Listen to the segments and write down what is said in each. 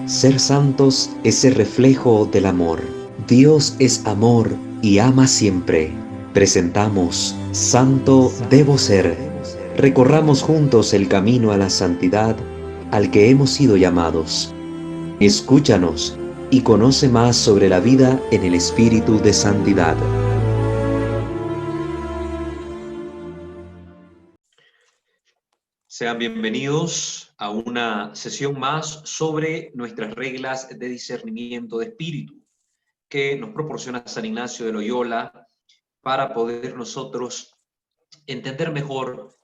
Ser santos es ser reflejo del amor. Dios es amor y ama siempre. Presentamos Santo Debo Ser. Recorramos juntos el camino a la santidad al que hemos sido llamados. Escúchanos y conoce más sobre la vida en el espíritu de santidad. Sean bienvenidos a una sesión más sobre nuestras reglas de discernimiento de espíritu que nos proporciona San Ignacio de Loyola para poder nosotros entender mejor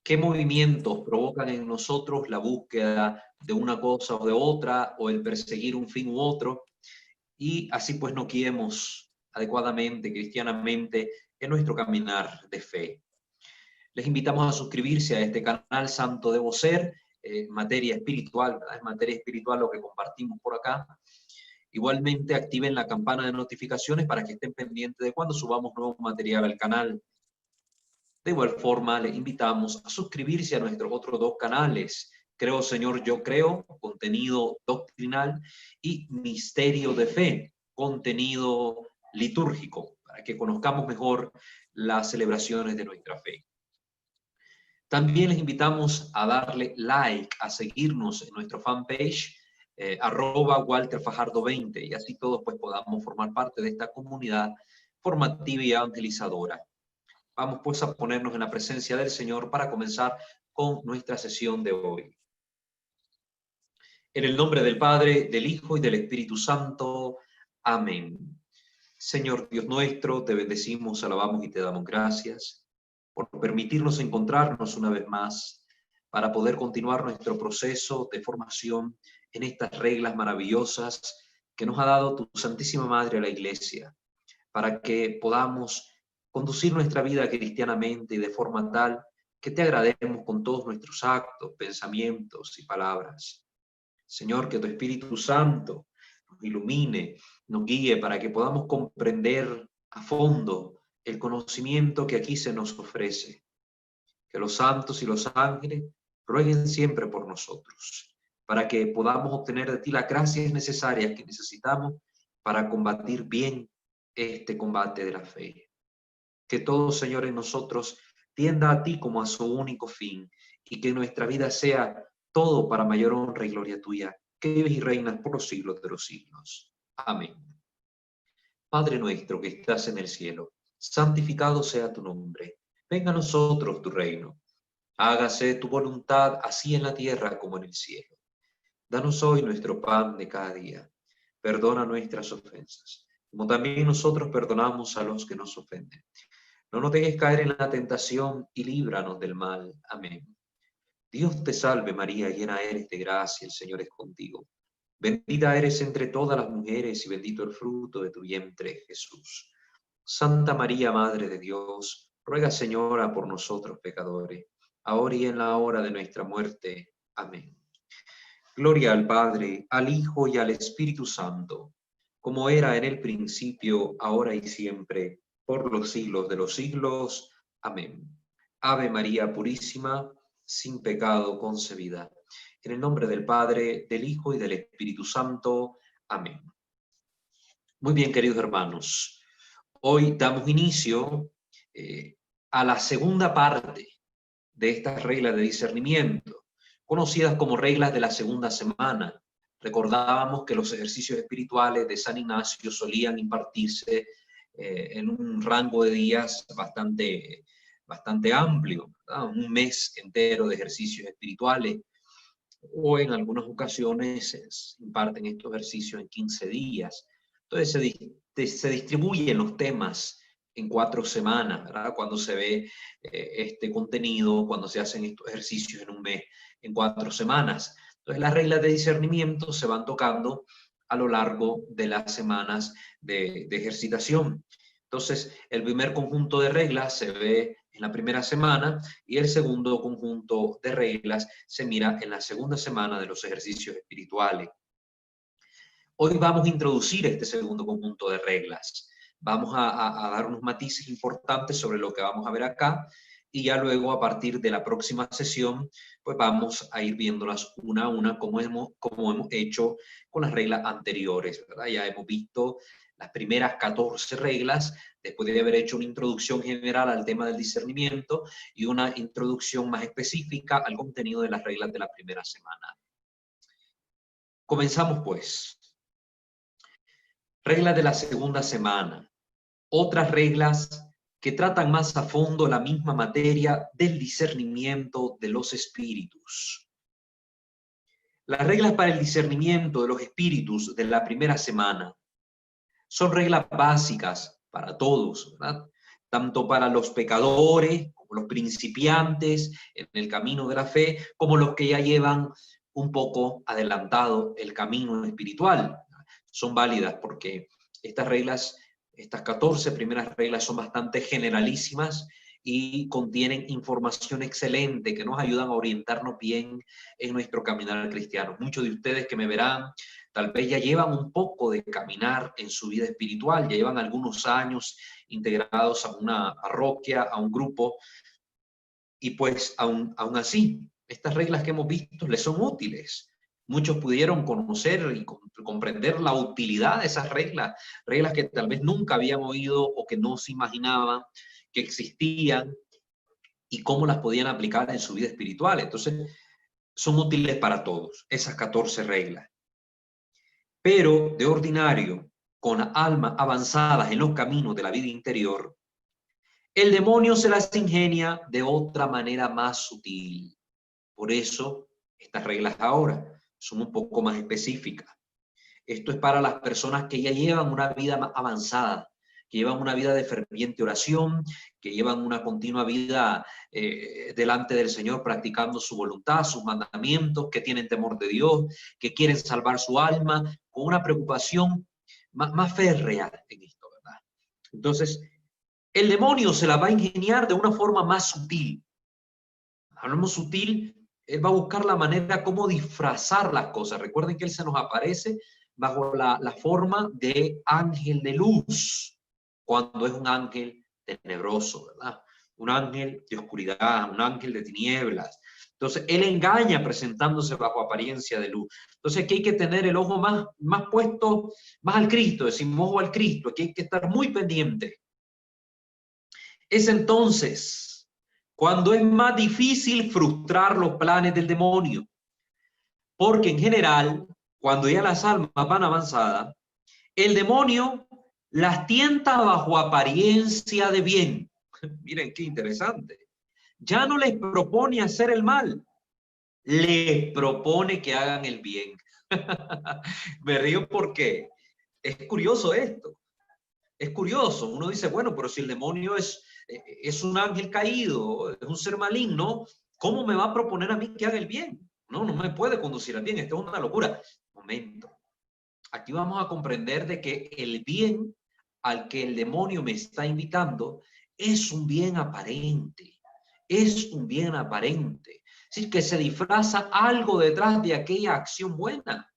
qué movimientos provocan en nosotros la búsqueda de una cosa o de otra, o el perseguir un fin u otro, y así pues nos guiemos adecuadamente, cristianamente, en nuestro caminar de fe. Les invitamos a suscribirse a este canal Santo Debo Ser, materia espiritual, ¿verdad? Es materia espiritual lo que compartimos por acá. Igualmente activen la campana de notificaciones para que estén pendientes de cuando subamos nuevo material al canal. De igual forma, les invitamos a suscribirse a nuestros otros dos canales, Creo Señor, Yo Creo, contenido doctrinal, y Misterio de Fe, contenido litúrgico, para que conozcamos mejor las celebraciones de nuestra fe. También les invitamos a darle like, a seguirnos en nuestro fanpage, @WalterFajardo20, y así todos pues podamos formar parte de esta comunidad formativa y evangelizadora. Vamos pues a ponernos en la presencia del Señor para comenzar con nuestra sesión de hoy. En el nombre del Padre, del Hijo y del Espíritu Santo. Amén. Señor Dios nuestro, te bendecimos, alabamos y te damos gracias por permitirnos encontrarnos una vez más para poder continuar nuestro proceso de formación en estas reglas maravillosas que nos ha dado tu Santísima Madre a la Iglesia, para que podamos conducir nuestra vida cristianamente y de forma tal que te agrademos con todos nuestros actos, pensamientos y palabras. Señor, que tu Espíritu Santo nos ilumine, nos guíe para que podamos comprender a fondo el conocimiento que aquí se nos ofrece. Que los santos y los ángeles rueguen siempre por nosotros, para que podamos obtener de ti las gracias necesarias que necesitamos para combatir bien este combate de la fe. Que todo, Señor, en nosotros tienda a ti como a su único fin, y que nuestra vida sea todo para mayor honra y gloria tuya, que vives y reinas por los siglos de los siglos. Amén. Padre nuestro que estás en el cielo, santificado sea tu nombre. Venga a nosotros tu reino. Hágase tu voluntad, así en la tierra como en el cielo. Danos hoy nuestro pan de cada día. Perdona nuestras ofensas, como también nosotros perdonamos a los que nos ofenden. No nos dejes caer en la tentación y líbranos del mal. Amén. Dios te salve María, llena eres de gracia, el Señor es contigo. Bendita eres entre todas las mujeres y bendito el fruto de tu vientre, Jesús. Santa María, Madre de Dios, ruega, Señora, por nosotros pecadores, ahora y en la hora de nuestra muerte. Amén. Gloria al Padre, al Hijo y al Espíritu Santo, como era en el principio, ahora y siempre, por los siglos de los siglos. Amén. Ave María Purísima, sin pecado concebida. En el nombre del Padre, del Hijo y del Espíritu Santo. Amén. Muy bien, queridos hermanos. Hoy damos inicio a la segunda parte de estas reglas de discernimiento, conocidas como reglas de la segunda semana. Recordábamos que los ejercicios espirituales de San Ignacio solían impartirse en un rango de días bastante amplio, ¿verdad? Un mes entero de ejercicios espirituales, o en algunas ocasiones se imparten estos ejercicios en 15 días. Entonces se distribuyen los temas en 4 semanas, ¿verdad? Cuando se ve este contenido, cuando se hacen estos ejercicios en un mes, en 4 semanas. Entonces las reglas de discernimiento se van tocando a lo largo de las semanas de ejercitación. Entonces el primer conjunto de reglas se ve en la primera semana y el segundo conjunto de reglas se mira en la segunda semana de los ejercicios espirituales. Hoy vamos a introducir este segundo conjunto de reglas. Vamos a dar unos matices importantes sobre lo que vamos a ver acá y ya luego a partir de la próxima sesión, pues vamos a ir viéndolas una a una como hemos hecho con las reglas anteriores, ¿verdad? Ya hemos visto las primeras 14 reglas, después de haber hecho una introducción general al tema del discernimiento y una introducción más específica al contenido de las reglas de la primera semana. Comenzamos pues. Reglas de la segunda semana. Otras reglas que tratan más a fondo la misma materia del discernimiento de los espíritus. Las reglas para el discernimiento de los espíritus de la primera semana son reglas básicas para todos, ¿verdad? Tanto para los pecadores, como los principiantes en el camino de la fe, como los que ya llevan un poco adelantado el camino espiritual. Son válidas porque estas reglas, estas 14 primeras reglas son bastante generalísimas y contienen información excelente que nos ayudan a orientarnos bien en nuestro caminar cristiano. Muchos de ustedes que me verán tal vez ya llevan un poco de caminar en su vida espiritual, ya llevan algunos años integrados a una parroquia, a un grupo, y pues aún así, estas reglas que hemos visto les son útiles. Muchos pudieron conocer y comprender la utilidad de esas reglas, reglas que tal vez nunca habían oído o que no se imaginaban que existían y cómo las podían aplicar en su vida espiritual. Entonces, son útiles para todos, esas 14 reglas. Pero de ordinario, con almas avanzadas en los caminos de la vida interior, el demonio se las ingenia de otra manera más sutil. Por eso, estas reglas ahora son un poco más específicas. Esto es para las personas que ya llevan una vida más avanzada, que llevan una vida de ferviente oración, que llevan una continua vida delante del Señor practicando su voluntad, sus mandamientos, que tienen temor de Dios, que quieren salvar su alma, con una preocupación más férrea en esto, ¿verdad? Entonces, el demonio se la va a ingeniar de una forma más sutil. Hablamos sutil, él va a buscar la manera como disfrazar las cosas. Recuerden que él se nos aparece bajo la forma de ángel de luz, cuando es un ángel tenebroso, ¿verdad? Un ángel de oscuridad, un ángel de tinieblas. Entonces, él engaña presentándose bajo apariencia de luz. Entonces, aquí hay que tener el ojo más puesto, más al Cristo, decimos ojo al Cristo, aquí hay que estar muy pendiente. Es entonces cuando es más difícil frustrar los planes del demonio, porque en general, cuando ya las almas van avanzadas, el demonio las tienta bajo apariencia de bien. Miren qué interesante. Ya no les propone hacer el mal, les propone que hagan el bien. Me río porque es curioso esto. Es curioso. Uno dice, bueno, pero si el demonio es un ángel caído, es un ser maligno, ¿cómo me va a proponer a mí que haga el bien? No, no me puede conducir al bien. Esto es una locura. Momento. Aquí vamos a comprender de que el bien al que el demonio me está invitando es un bien aparente. Es un bien aparente. Es decir, que se disfraza algo detrás de aquella acción buena.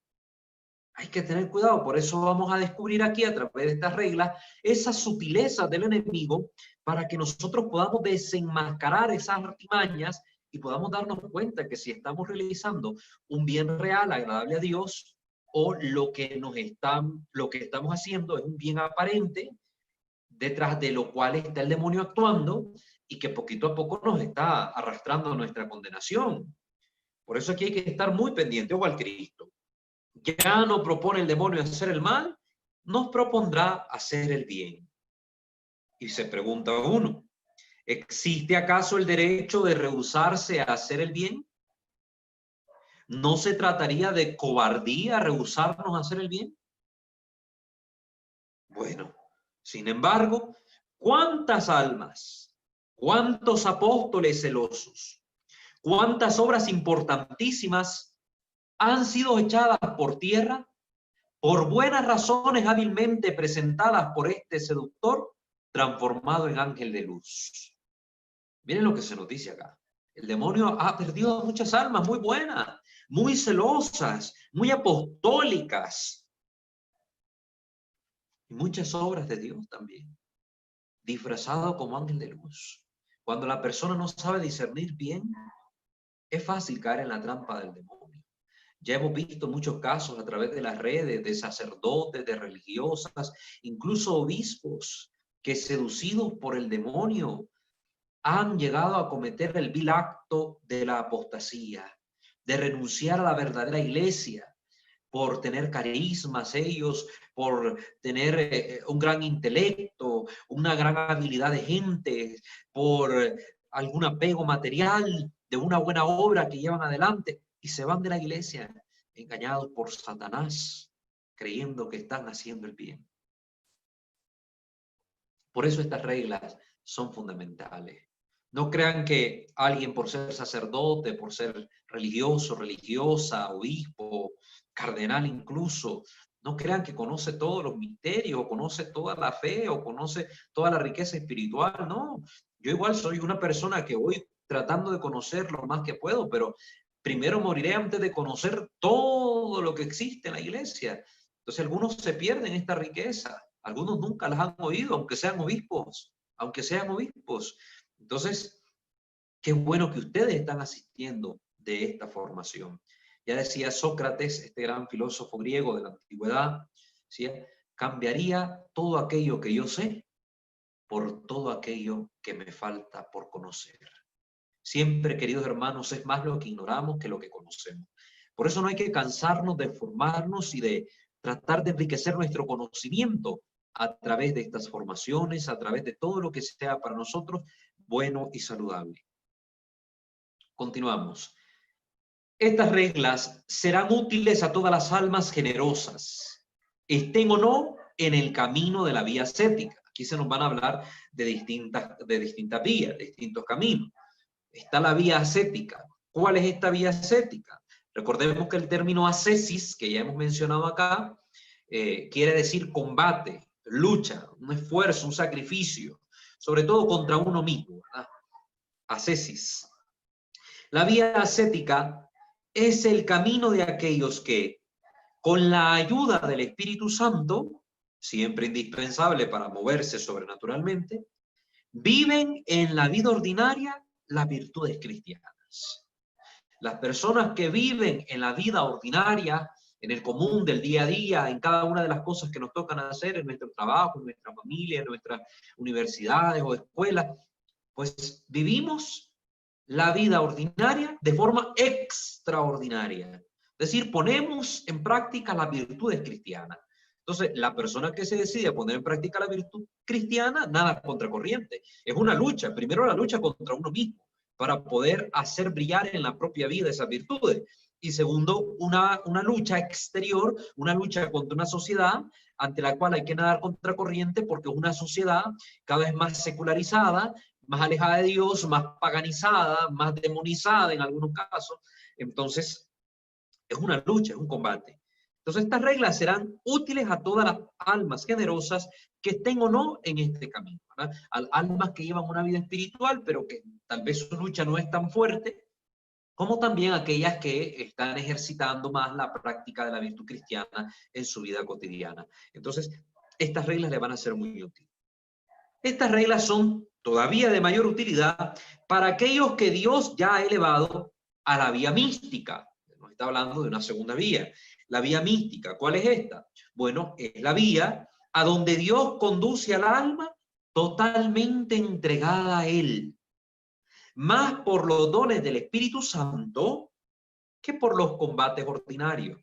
Hay que tener cuidado, por eso vamos a descubrir aquí a través de estas reglas esas sutilezas del enemigo para que nosotros podamos desenmascarar esas artimañas y podamos darnos cuenta que si estamos realizando un bien real, agradable a Dios, o lo que estamos haciendo es un bien aparente, detrás de lo cual está el demonio actuando y que poquito a poco nos está arrastrando a nuestra condenación. Por eso aquí hay que estar muy pendiente, ojo al Cristo. Ya no propone el demonio hacer el mal, nos propondrá hacer el bien. Y se pregunta uno, ¿existe acaso el derecho de rehusarse a hacer el bien? ¿No se trataría de cobardía rehusarnos a hacer el bien? Bueno, sin embargo, ¿cuántas almas, cuántos apóstoles celosos, cuántas obras importantísimas han sido echadas por tierra por buenas razones hábilmente presentadas por este seductor transformado en ángel de luz? Miren lo que se nos dice acá. El demonio ha perdido muchas almas muy buenas, muy celosas, muy apostólicas. Y muchas obras de Dios también, disfrazado como ángel de luz. Cuando la persona no sabe discernir bien, es fácil caer en la trampa del demonio. Ya hemos visto muchos casos a través de las redes de sacerdotes, de religiosas, incluso obispos, que seducidos por el demonio han llegado a cometer el vil acto de la apostasía, de renunciar a la verdadera iglesia, por tener carismas ellos, por tener un gran intelecto, una gran habilidad de gente, por algún apego material de una buena obra que llevan adelante y se van de la iglesia engañados por Satanás, creyendo que están haciendo el bien. Por eso estas reglas son fundamentales. No crean que alguien por ser sacerdote, por ser religioso, religiosa, obispo, cardenal incluso, no crean que conoce todos los misterios, o conoce toda la fe, o conoce toda la riqueza espiritual. No, yo igual soy una persona que voy tratando de conocer lo más que puedo, pero primero moriré antes de conocer todo lo que existe en la iglesia. Entonces algunos se pierden esta riqueza, algunos nunca las han oído, aunque sean obispos, aunque sean obispos. Entonces, qué bueno que ustedes están asistiendo de esta formación. Ya decía Sócrates, este gran filósofo griego de la antigüedad, ¿sí? Cambiaría todo aquello que yo sé por todo aquello que me falta por conocer. Siempre, queridos hermanos, es más lo que ignoramos que lo que conocemos. Por eso no hay que cansarnos de formarnos y de tratar de enriquecer nuestro conocimiento a través de estas formaciones, a través de todo lo que sea para nosotros bueno y saludable. Continuamos. Estas reglas serán útiles a todas las almas generosas, estén o no en el camino de la vía ascética. Aquí se nos van a hablar de distintas vías, de distintos caminos. Está la vía ascética. ¿Cuál es esta vía ascética? Recordemos que el término ascesis, que ya hemos mencionado acá, quiere decir combate, lucha, un esfuerzo, un sacrificio, sobre todo contra uno mismo, ¿verdad? Ascesis. La vía ascética es el camino de aquellos que, con la ayuda del Espíritu Santo, siempre indispensable para moverse sobrenaturalmente, viven en la vida ordinaria las virtudes cristianas. Las personas que viven en la vida ordinaria, en el común del día a día, en cada una de las cosas que nos tocan hacer, en nuestro trabajo, en nuestra familia, en nuestras universidades o escuelas, pues vivimos la vida ordinaria de forma extraordinaria. Es decir, ponemos en práctica las virtudes cristianas. Entonces, la persona que se decide a poner en práctica la virtud cristiana, nada contracorriente. Es una lucha, primero la lucha contra uno mismo, para poder hacer brillar en la propia vida esas virtudes. Y segundo, una lucha exterior, una lucha contra una sociedad ante la cual hay que nadar contracorriente porque es una sociedad cada vez más secularizada, más alejada de Dios, más paganizada, más demonizada en algunos casos. Entonces, es una lucha, es un combate. Entonces, estas reglas serán útiles a todas las almas generosas que estén o no en este camino, ¿verdad? Almas que llevan una vida espiritual, pero que tal vez su lucha no es tan fuerte, como también aquellas que están ejercitando más la práctica de la virtud cristiana en su vida cotidiana. Entonces, estas reglas le van a ser muy útiles. Estas reglas son todavía de mayor utilidad para aquellos que Dios ya ha elevado a la vía mística. Nos está hablando de una segunda vía. La vía mística, ¿cuál es esta? Bueno, es la vía a donde Dios conduce al alma totalmente entregada a Él, más por los dones del Espíritu Santo que por los combates ordinarios.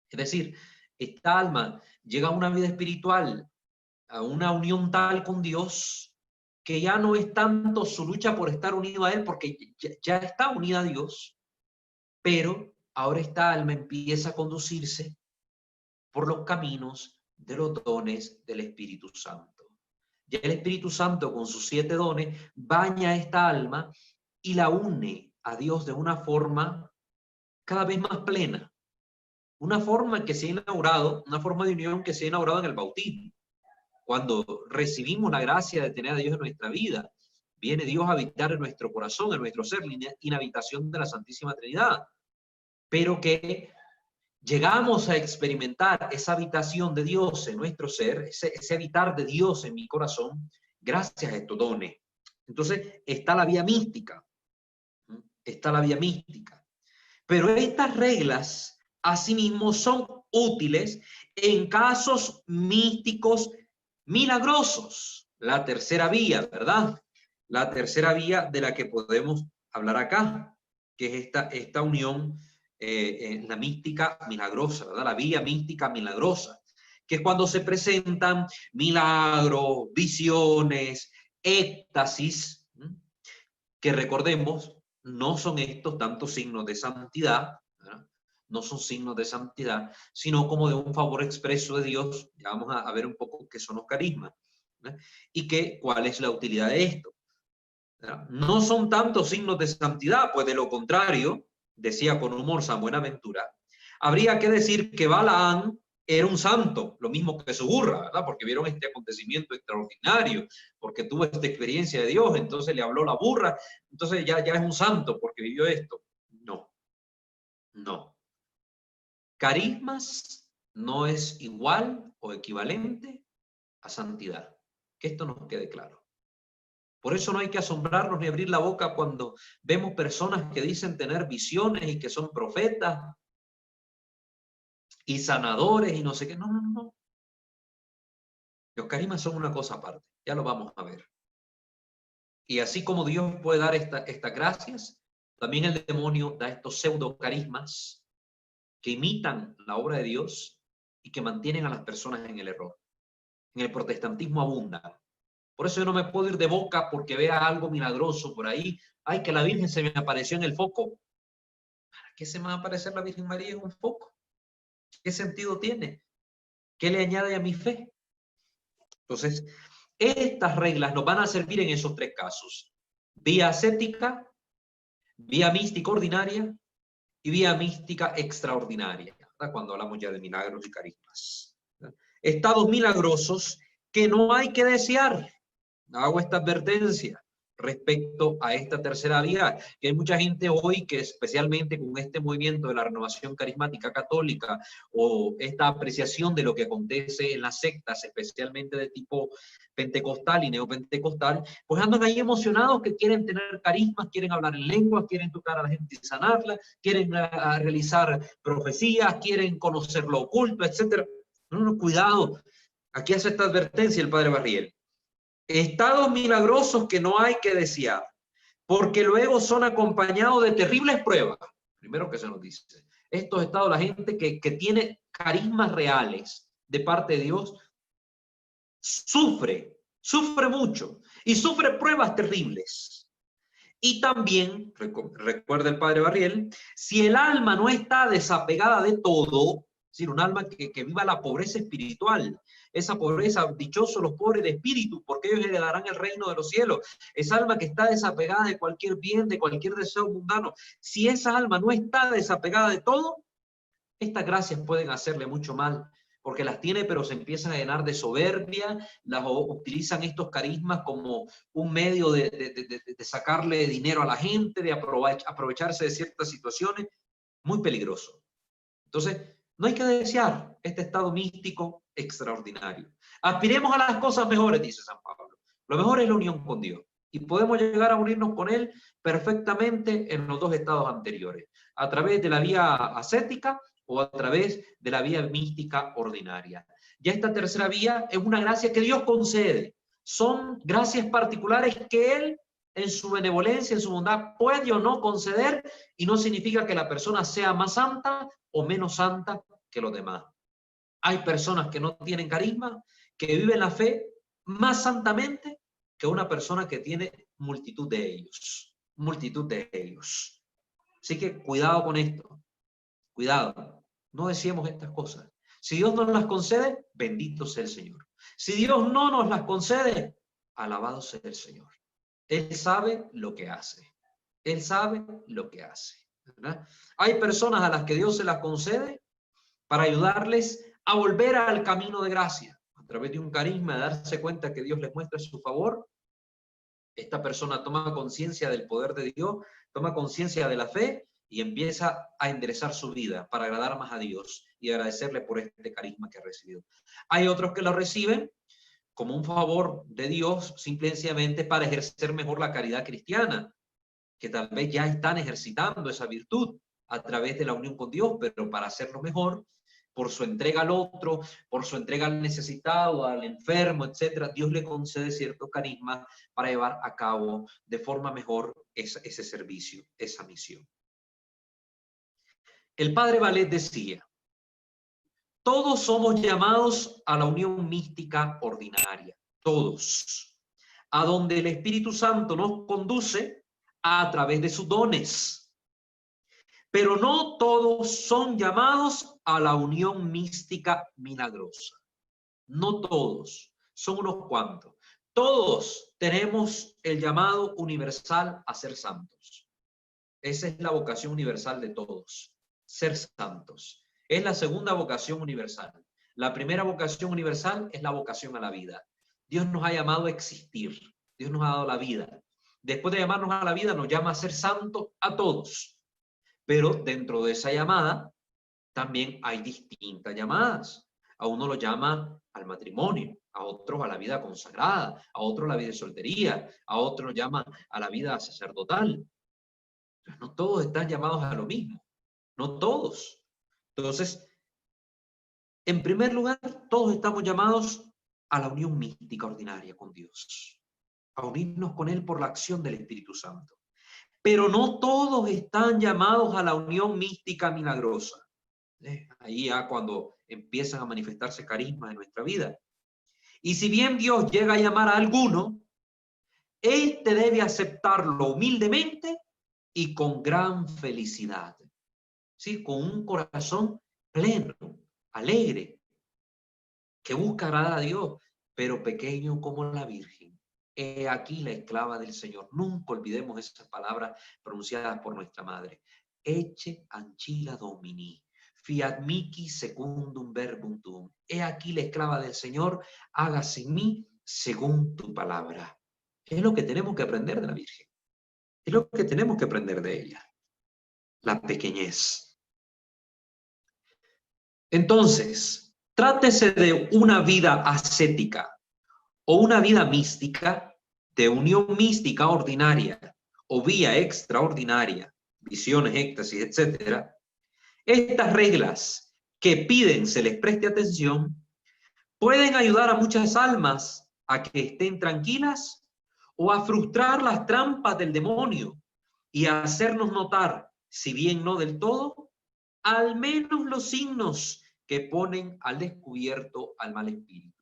Es decir, esta alma llega a una vida espiritual, a una unión tal con Dios, que ya no es tanto su lucha por estar unido a Él, porque ya está unida a Dios, pero ahora esta alma empieza a conducirse por los caminos de los dones del Espíritu Santo. Ya el Espíritu Santo, con sus 7 dones, baña a esta alma y la une a Dios de una forma cada vez más plena. Una forma que se ha inaugurado, una forma de unión que se ha inaugurado en el bautismo. Cuando recibimos la gracia de tener a Dios en nuestra vida, viene Dios a habitar en nuestro corazón, en nuestro ser, en habitación de la Santísima Trinidad. Pero que llegamos a experimentar esa habitación de Dios en nuestro ser, ese habitar de Dios en mi corazón, gracias a estos dones. Entonces está la vía mística. Está la vía mística. Pero estas reglas, asimismo, son útiles en casos místicos milagrosos. La tercera vía, ¿verdad? La tercera vía de la que podemos hablar acá, que es esta unión en la mística milagrosa, ¿verdad? La vía mística milagrosa, que es cuando se presentan milagros, visiones, éxtasis, que recordemos, no son estos tantos signos de santidad, ¿verdad? No son signos de santidad, sino como de un favor expreso de Dios. Ya vamos a ver un poco qué son los carismas, ¿verdad? Y cuál es la utilidad de esto, ¿verdad? No son tantos signos de santidad, pues de lo contrario, decía con humor San Buenaventura, habría que decir que Balaán era un santo, lo mismo que su burra, ¿verdad? Porque vieron este acontecimiento extraordinario, porque tuvo esta experiencia de Dios, entonces le habló la burra, entonces ya es un santo porque vivió esto. No, no. Carismas no es igual o equivalente a santidad. Que esto nos quede claro. Por eso no hay que asombrarnos ni abrir la boca cuando vemos personas que dicen tener visiones y que son profetas y sanadores y no sé qué. No, no, no. Los carismas son una cosa aparte. Ya lo vamos a ver. Y así como Dios puede dar estas gracias, también el demonio da estos pseudo carismas que imitan la obra de Dios y que mantienen a las personas en el error. En el protestantismo abunda. Por eso yo no me puedo ir de boca porque vea algo milagroso por ahí. Ay, que la Virgen se me apareció en el foco. ¿Para qué se me va a aparecer la Virgen María en un foco? ¿Qué sentido tiene? ¿Qué le añade a mi fe? Entonces, estas reglas nos van a servir en esos tres casos. Vía ascética, vía mística ordinaria y vía mística extraordinaria, ¿verdad? Cuando hablamos ya de milagros y carismas, ¿verdad? Estados milagrosos que no hay que desear. Hago esta advertencia respecto a esta tercera vía, que hay mucha gente hoy que especialmente con este movimiento de la renovación carismática católica o esta apreciación de lo que acontece en las sectas, especialmente de tipo pentecostal y neopentecostal, pues andan ahí emocionados que quieren tener carismas, quieren hablar en lenguas, quieren tocar a la gente y sanarla, quieren realizar profecías, quieren conocer lo oculto, etc. No, cuidado, aquí hace esta advertencia el padre Barriel. Estados milagrosos que no hay que desear, porque luego son acompañados de terribles pruebas. Primero que se nos dice, estos estados, la gente que tiene carismas reales de parte de Dios, sufre mucho y sufre pruebas terribles. Y también, recuerda el padre Barriel, si el alma no está desapegada de todo, es decir, un alma que viva la pobreza espiritual, esa pobreza, dichosos los pobres de espíritu, porque ellos heredarán el reino de los cielos. Esa alma que está desapegada de cualquier bien, de cualquier deseo mundano. Si esa alma no está desapegada de todo, estas gracias pueden hacerle mucho mal, porque las tiene, pero se empiezan a llenar de soberbia, utilizan estos carismas como un medio de sacarle dinero a la gente, de aprovecharse de ciertas situaciones, muy peligroso. Entonces, no hay que desear este estado místico extraordinario. Aspiremos a las cosas mejores, dice San Pablo. Lo mejor es la unión con Dios. Y podemos llegar a unirnos con Él perfectamente en los dos estados anteriores, a través de la vía ascética o a través de la vía mística ordinaria. Ya esta tercera vía es una gracia que Dios concede. Son gracias particulares que Él, en su benevolencia, en su bondad, puede o no conceder, y no significa que la persona sea más santa o menos santa que los demás. Hay personas que no tienen carisma, que viven la fe más santamente que una persona que tiene multitud de ellos. Multitud de ellos. Así que cuidado con esto. Cuidado. No decíamos estas cosas. Si Dios nos las concede, bendito sea el Señor. Si Dios no nos las concede, alabado sea el Señor. Él sabe lo que hace. Él sabe lo que hace, ¿verdad? Hay personas a las que Dios se las concede para ayudarles a volver al camino de gracia, a través de un carisma, de darse cuenta que Dios les muestra su favor. Esta persona toma conciencia del poder de Dios, toma conciencia de la fe y empieza a enderezar su vida para agradar más a Dios y agradecerle por este carisma que ha recibido. Hay otros que lo reciben como un favor de Dios, simplemente para ejercer mejor la caridad cristiana, que tal vez ya están ejercitando esa virtud a través de la unión con Dios, pero para hacerlo mejor, por su entrega al otro, por su entrega al necesitado, al enfermo, etcétera, Dios le concede cierto carisma para llevar a cabo de forma mejor ese servicio, esa misión. El padre Valet decía: todos somos llamados a la unión mística ordinaria, todos, a donde el Espíritu Santo nos conduce a través de sus dones. Pero no todos son llamados a la unión mística milagrosa. No todos, son unos cuantos. Todos tenemos el llamado universal a ser santos. Esa es la vocación universal de todos, ser santos. Es la segunda vocación universal. La primera vocación universal es la vocación a la vida. Dios nos ha llamado a existir. Dios nos ha dado la vida. Después de llamarnos a la vida, nos llama a ser santos a todos. Pero dentro de esa llamada, también hay distintas llamadas. A uno lo llama al matrimonio, a otros a la vida consagrada, a otros a la vida de soltería, a otros lo llama a la vida sacerdotal. Entonces, no todos están llamados a lo mismo. No todos. Entonces, en primer lugar, todos estamos llamados a la unión mística ordinaria con Dios, a unirnos con Él por la acción del Espíritu Santo. Pero no todos están llamados a la unión mística milagrosa. Ahí ya cuando empiezan a manifestarse carismas en nuestra vida. Y si bien Dios llega a llamar a alguno, éste debe aceptarlo humildemente y con gran felicidad. ¿Sí? Con un corazón pleno, alegre, que busca agradar a Dios, pero pequeño como la Virgen. He aquí la esclava del Señor. Nunca olvidemos esas palabras pronunciadas por nuestra madre. Ecce ancilla Domini, fiat mihi secundum verbum tuum. He aquí la esclava del Señor, hágase en mí según tu palabra. Es lo que tenemos que aprender de la Virgen. Es lo que tenemos que aprender de ella. La pequeñez. Entonces, trátese de una vida ascética o una vida mística, de unión mística ordinaria o vía extraordinaria, visiones, éxtasis, etc. Estas reglas que piden se les preste atención pueden ayudar a muchas almas a que estén tranquilas o a frustrar las trampas del demonio y a hacernos notar, si bien no del todo, al menos los signos que ponen al descubierto al mal espíritu.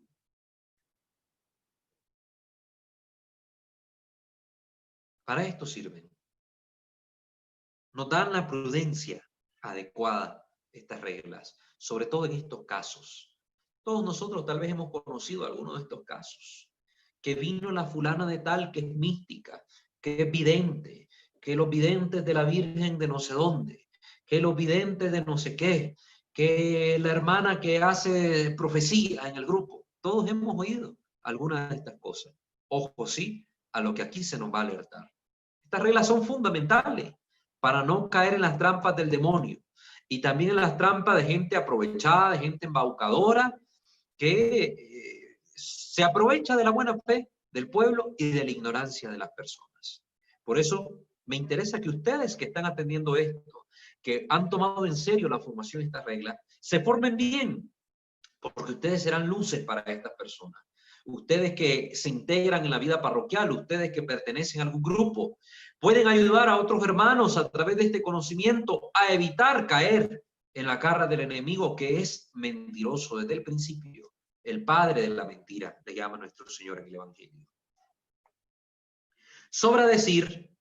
Para esto sirven. Nos dan la prudencia adecuada estas reglas, sobre todo en estos casos. Todos nosotros tal vez hemos conocido algunos de estos casos. Que vino la fulana de tal que es mística, que es vidente, que los videntes de la Virgen de no sé dónde, que los videntes de no sé qué, que la hermana que hace profecía en el grupo. Todos hemos oído algunas de estas cosas. Ojo, sí, a lo que aquí se nos va a alertar. Estas reglas son fundamentales para no caer en las trampas del demonio y también en las trampas de gente aprovechada, de gente embaucadora, que se aprovecha de la buena fe del pueblo y de la ignorancia de las personas. Por eso me interesa que ustedes que están atendiendo esto, que han tomado en serio la formación de estas reglas, se formen bien, porque ustedes serán luces para estas personas. Ustedes que se integran en la vida parroquial, ustedes que pertenecen a algún grupo, pueden ayudar a otros hermanos a través de este conocimiento a evitar caer en la garra del enemigo, que es mentiroso desde el principio. El padre de la mentira, le llama nuestro Señor en el Evangelio. Sobra decir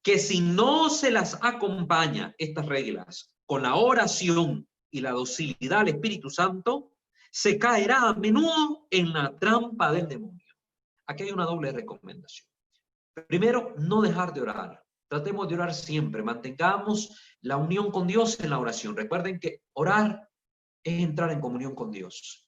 que si no se las acompaña estas reglas con la oración y la docilidad al Espíritu Santo, se caerá a menudo en la trampa del demonio. Aquí hay una doble recomendación. Primero, no dejar de orar. Tratemos de orar siempre. Mantengamos la unión con Dios en la oración. Recuerden que orar es entrar en comunión con Dios.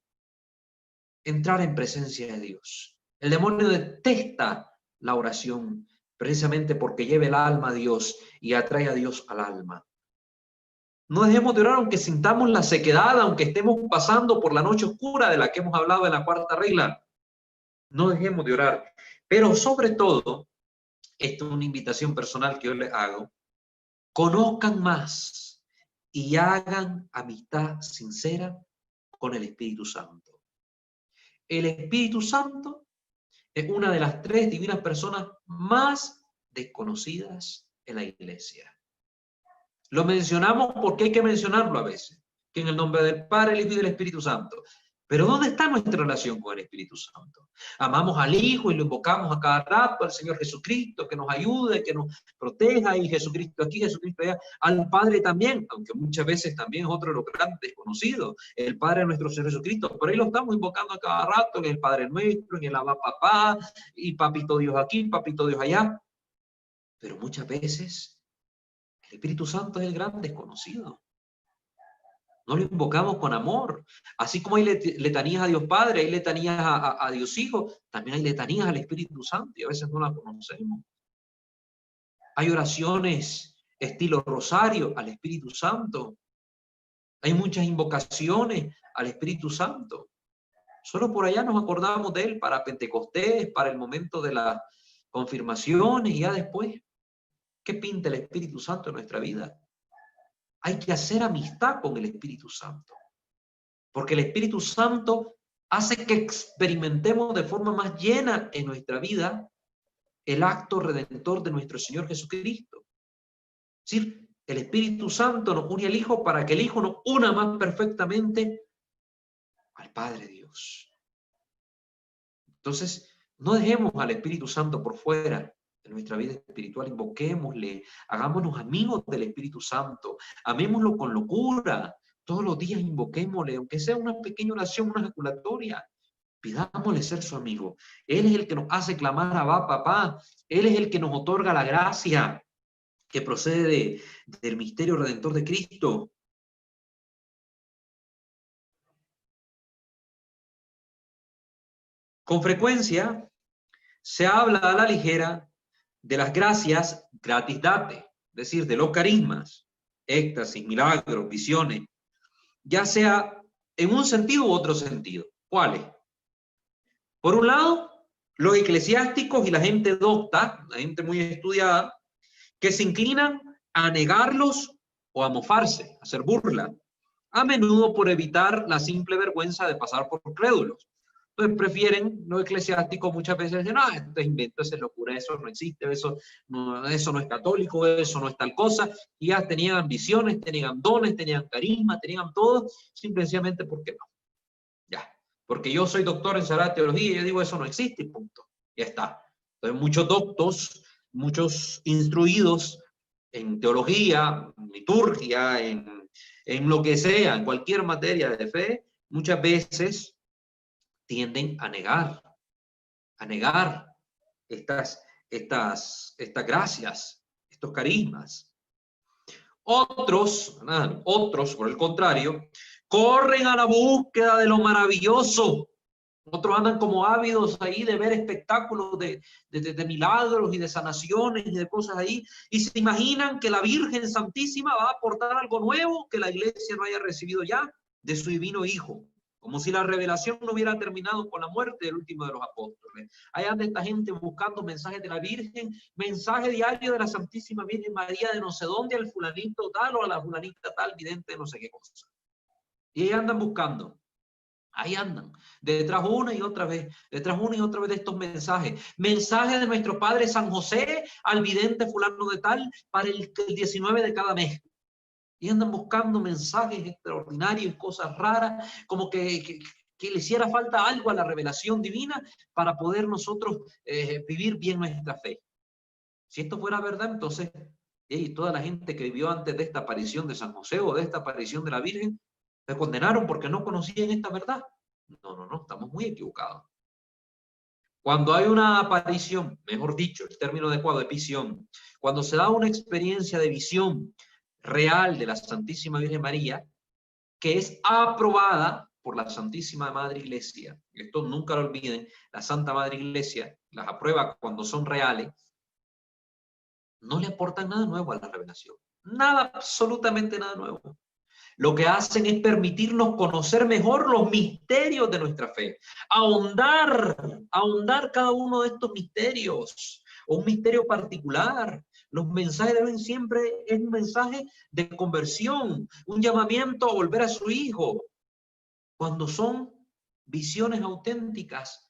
Entrar en presencia de Dios. El demonio detesta la oración precisamente porque lleva el alma a Dios y atrae a Dios al alma. No dejemos de orar aunque sintamos la sequedad, aunque estemos pasando por la noche oscura de la que hemos hablado en la cuarta regla. No dejemos de orar. Pero sobre todo, esto es una invitación personal que yo les hago, conozcan más y hagan amistad sincera con el Espíritu Santo. El Espíritu Santo es una de las tres divinas personas más desconocidas en la iglesia. Lo mencionamos porque hay que mencionarlo a veces, que en el nombre del Padre, el Hijo y del Espíritu Santo. Pero ¿dónde está nuestra relación con el Espíritu Santo? Amamos al Hijo y lo invocamos a cada rato, al Señor Jesucristo, que nos ayude, que nos proteja, y Jesucristo aquí, Jesucristo allá, al Padre también, aunque muchas veces también es otro de los grandes desconocidos, el Padre de nuestro Señor Jesucristo. Por ahí lo estamos invocando a cada rato, en el Padre Nuestro, en el Abba Papá, y Papito Dios aquí, Papito Dios allá. Pero muchas veces el Espíritu Santo es el gran desconocido. No lo invocamos con amor. Así como hay letanías a Dios Padre, hay letanías a Dios Hijo, también hay letanías al Espíritu Santo y a veces no las conocemos. Hay oraciones estilo rosario al Espíritu Santo. Hay muchas invocaciones al Espíritu Santo. Solo por allá nos acordamos de él para Pentecostés, para el momento de las confirmaciones y ya después. ¿Qué pinta el Espíritu Santo en nuestra vida? Hay que hacer amistad con el Espíritu Santo. Porque el Espíritu Santo hace que experimentemos de forma más llena en nuestra vida el acto redentor de nuestro Señor Jesucristo. Es decir, el Espíritu Santo nos une al Hijo para que el Hijo nos una más perfectamente al Padre Dios. Entonces, no dejemos al Espíritu Santo por fuera de nuestra vida espiritual, invoquémosle, hagámonos amigos del Espíritu Santo, amémoslo con locura, todos los días invoquémosle, aunque sea una pequeña oración, una ejaculatoria, pidámosle ser su amigo. Él es el que nos hace clamar a Abba, Papá, Él es el que nos otorga la gracia que procede del misterio redentor de Cristo. Con frecuencia se habla a la ligera de las gracias gratis date, es decir, de los carismas, éxtasis, milagros, visiones, ya sea en un sentido u otro sentido. ¿Cuáles? Por un lado, los eclesiásticos y la gente docta, la gente muy estudiada, que se inclinan a negarlos o a mofarse, a hacer burla, a menudo por evitar la simple vergüenza de pasar por crédulos. Entonces prefieren, los eclesiásticos muchas veces dicen, no, esto es invento, es locura, eso no existe, eso no es católico, eso no es tal cosa, y ya tenían ambiciones, tenían dones, tenían carisma, tenían todo, simplemente porque no. Ya, porque yo soy doctor en Sagrada Teología y yo digo, eso no existe, y punto. Ya está. Entonces muchos doctos, muchos instruidos en teología, en liturgia, en lo que sea, en cualquier materia de fe, muchas veces tienden a negar estas gracias, estos carismas. Otros, por el contrario, corren a la búsqueda de lo maravilloso. Otros andan como ávidos ahí de ver espectáculos de milagros y de sanaciones y de cosas ahí, y se imaginan que la Virgen Santísima va a aportar algo nuevo que la iglesia no haya recibido ya de su divino Hijo, como si la revelación no hubiera terminado con la muerte del último de los apóstoles. Ahí anda esta gente buscando mensajes de la Virgen, mensaje diario de la Santísima Virgen María de no sé dónde, al fulanito tal o a la fulanita tal, vidente de no sé qué cosa. Y ahí andan buscando. Ahí andan, detrás una y otra vez de estos mensajes. Mensajes de nuestro Padre San José al vidente fulano de tal para el 19 de cada mes. Y andan buscando mensajes extraordinarios, cosas raras, como que le hiciera falta algo a la revelación divina para poder nosotros vivir bien nuestra fe. Si esto fuera verdad, entonces toda la gente que vivió antes de esta aparición de San José o de esta aparición de la Virgen, se condenaron porque no conocían esta verdad. No, estamos muy equivocados. Cuando hay una aparición, mejor dicho, el término adecuado de visión, cuando se da una experiencia de visión real de la Santísima Virgen María, que es aprobada por la Santísima Madre Iglesia, esto nunca lo olviden, la Santa Madre Iglesia las aprueba cuando son reales, no le aportan nada nuevo a la revelación. Nada, absolutamente nada nuevo. Lo que hacen es permitirnos conocer mejor los misterios de nuestra fe, ahondar cada uno de estos misterios, o un misterio particular. Los mensajes deben siempre es un mensaje de conversión, un llamamiento a volver a su Hijo. Cuando son visiones auténticas,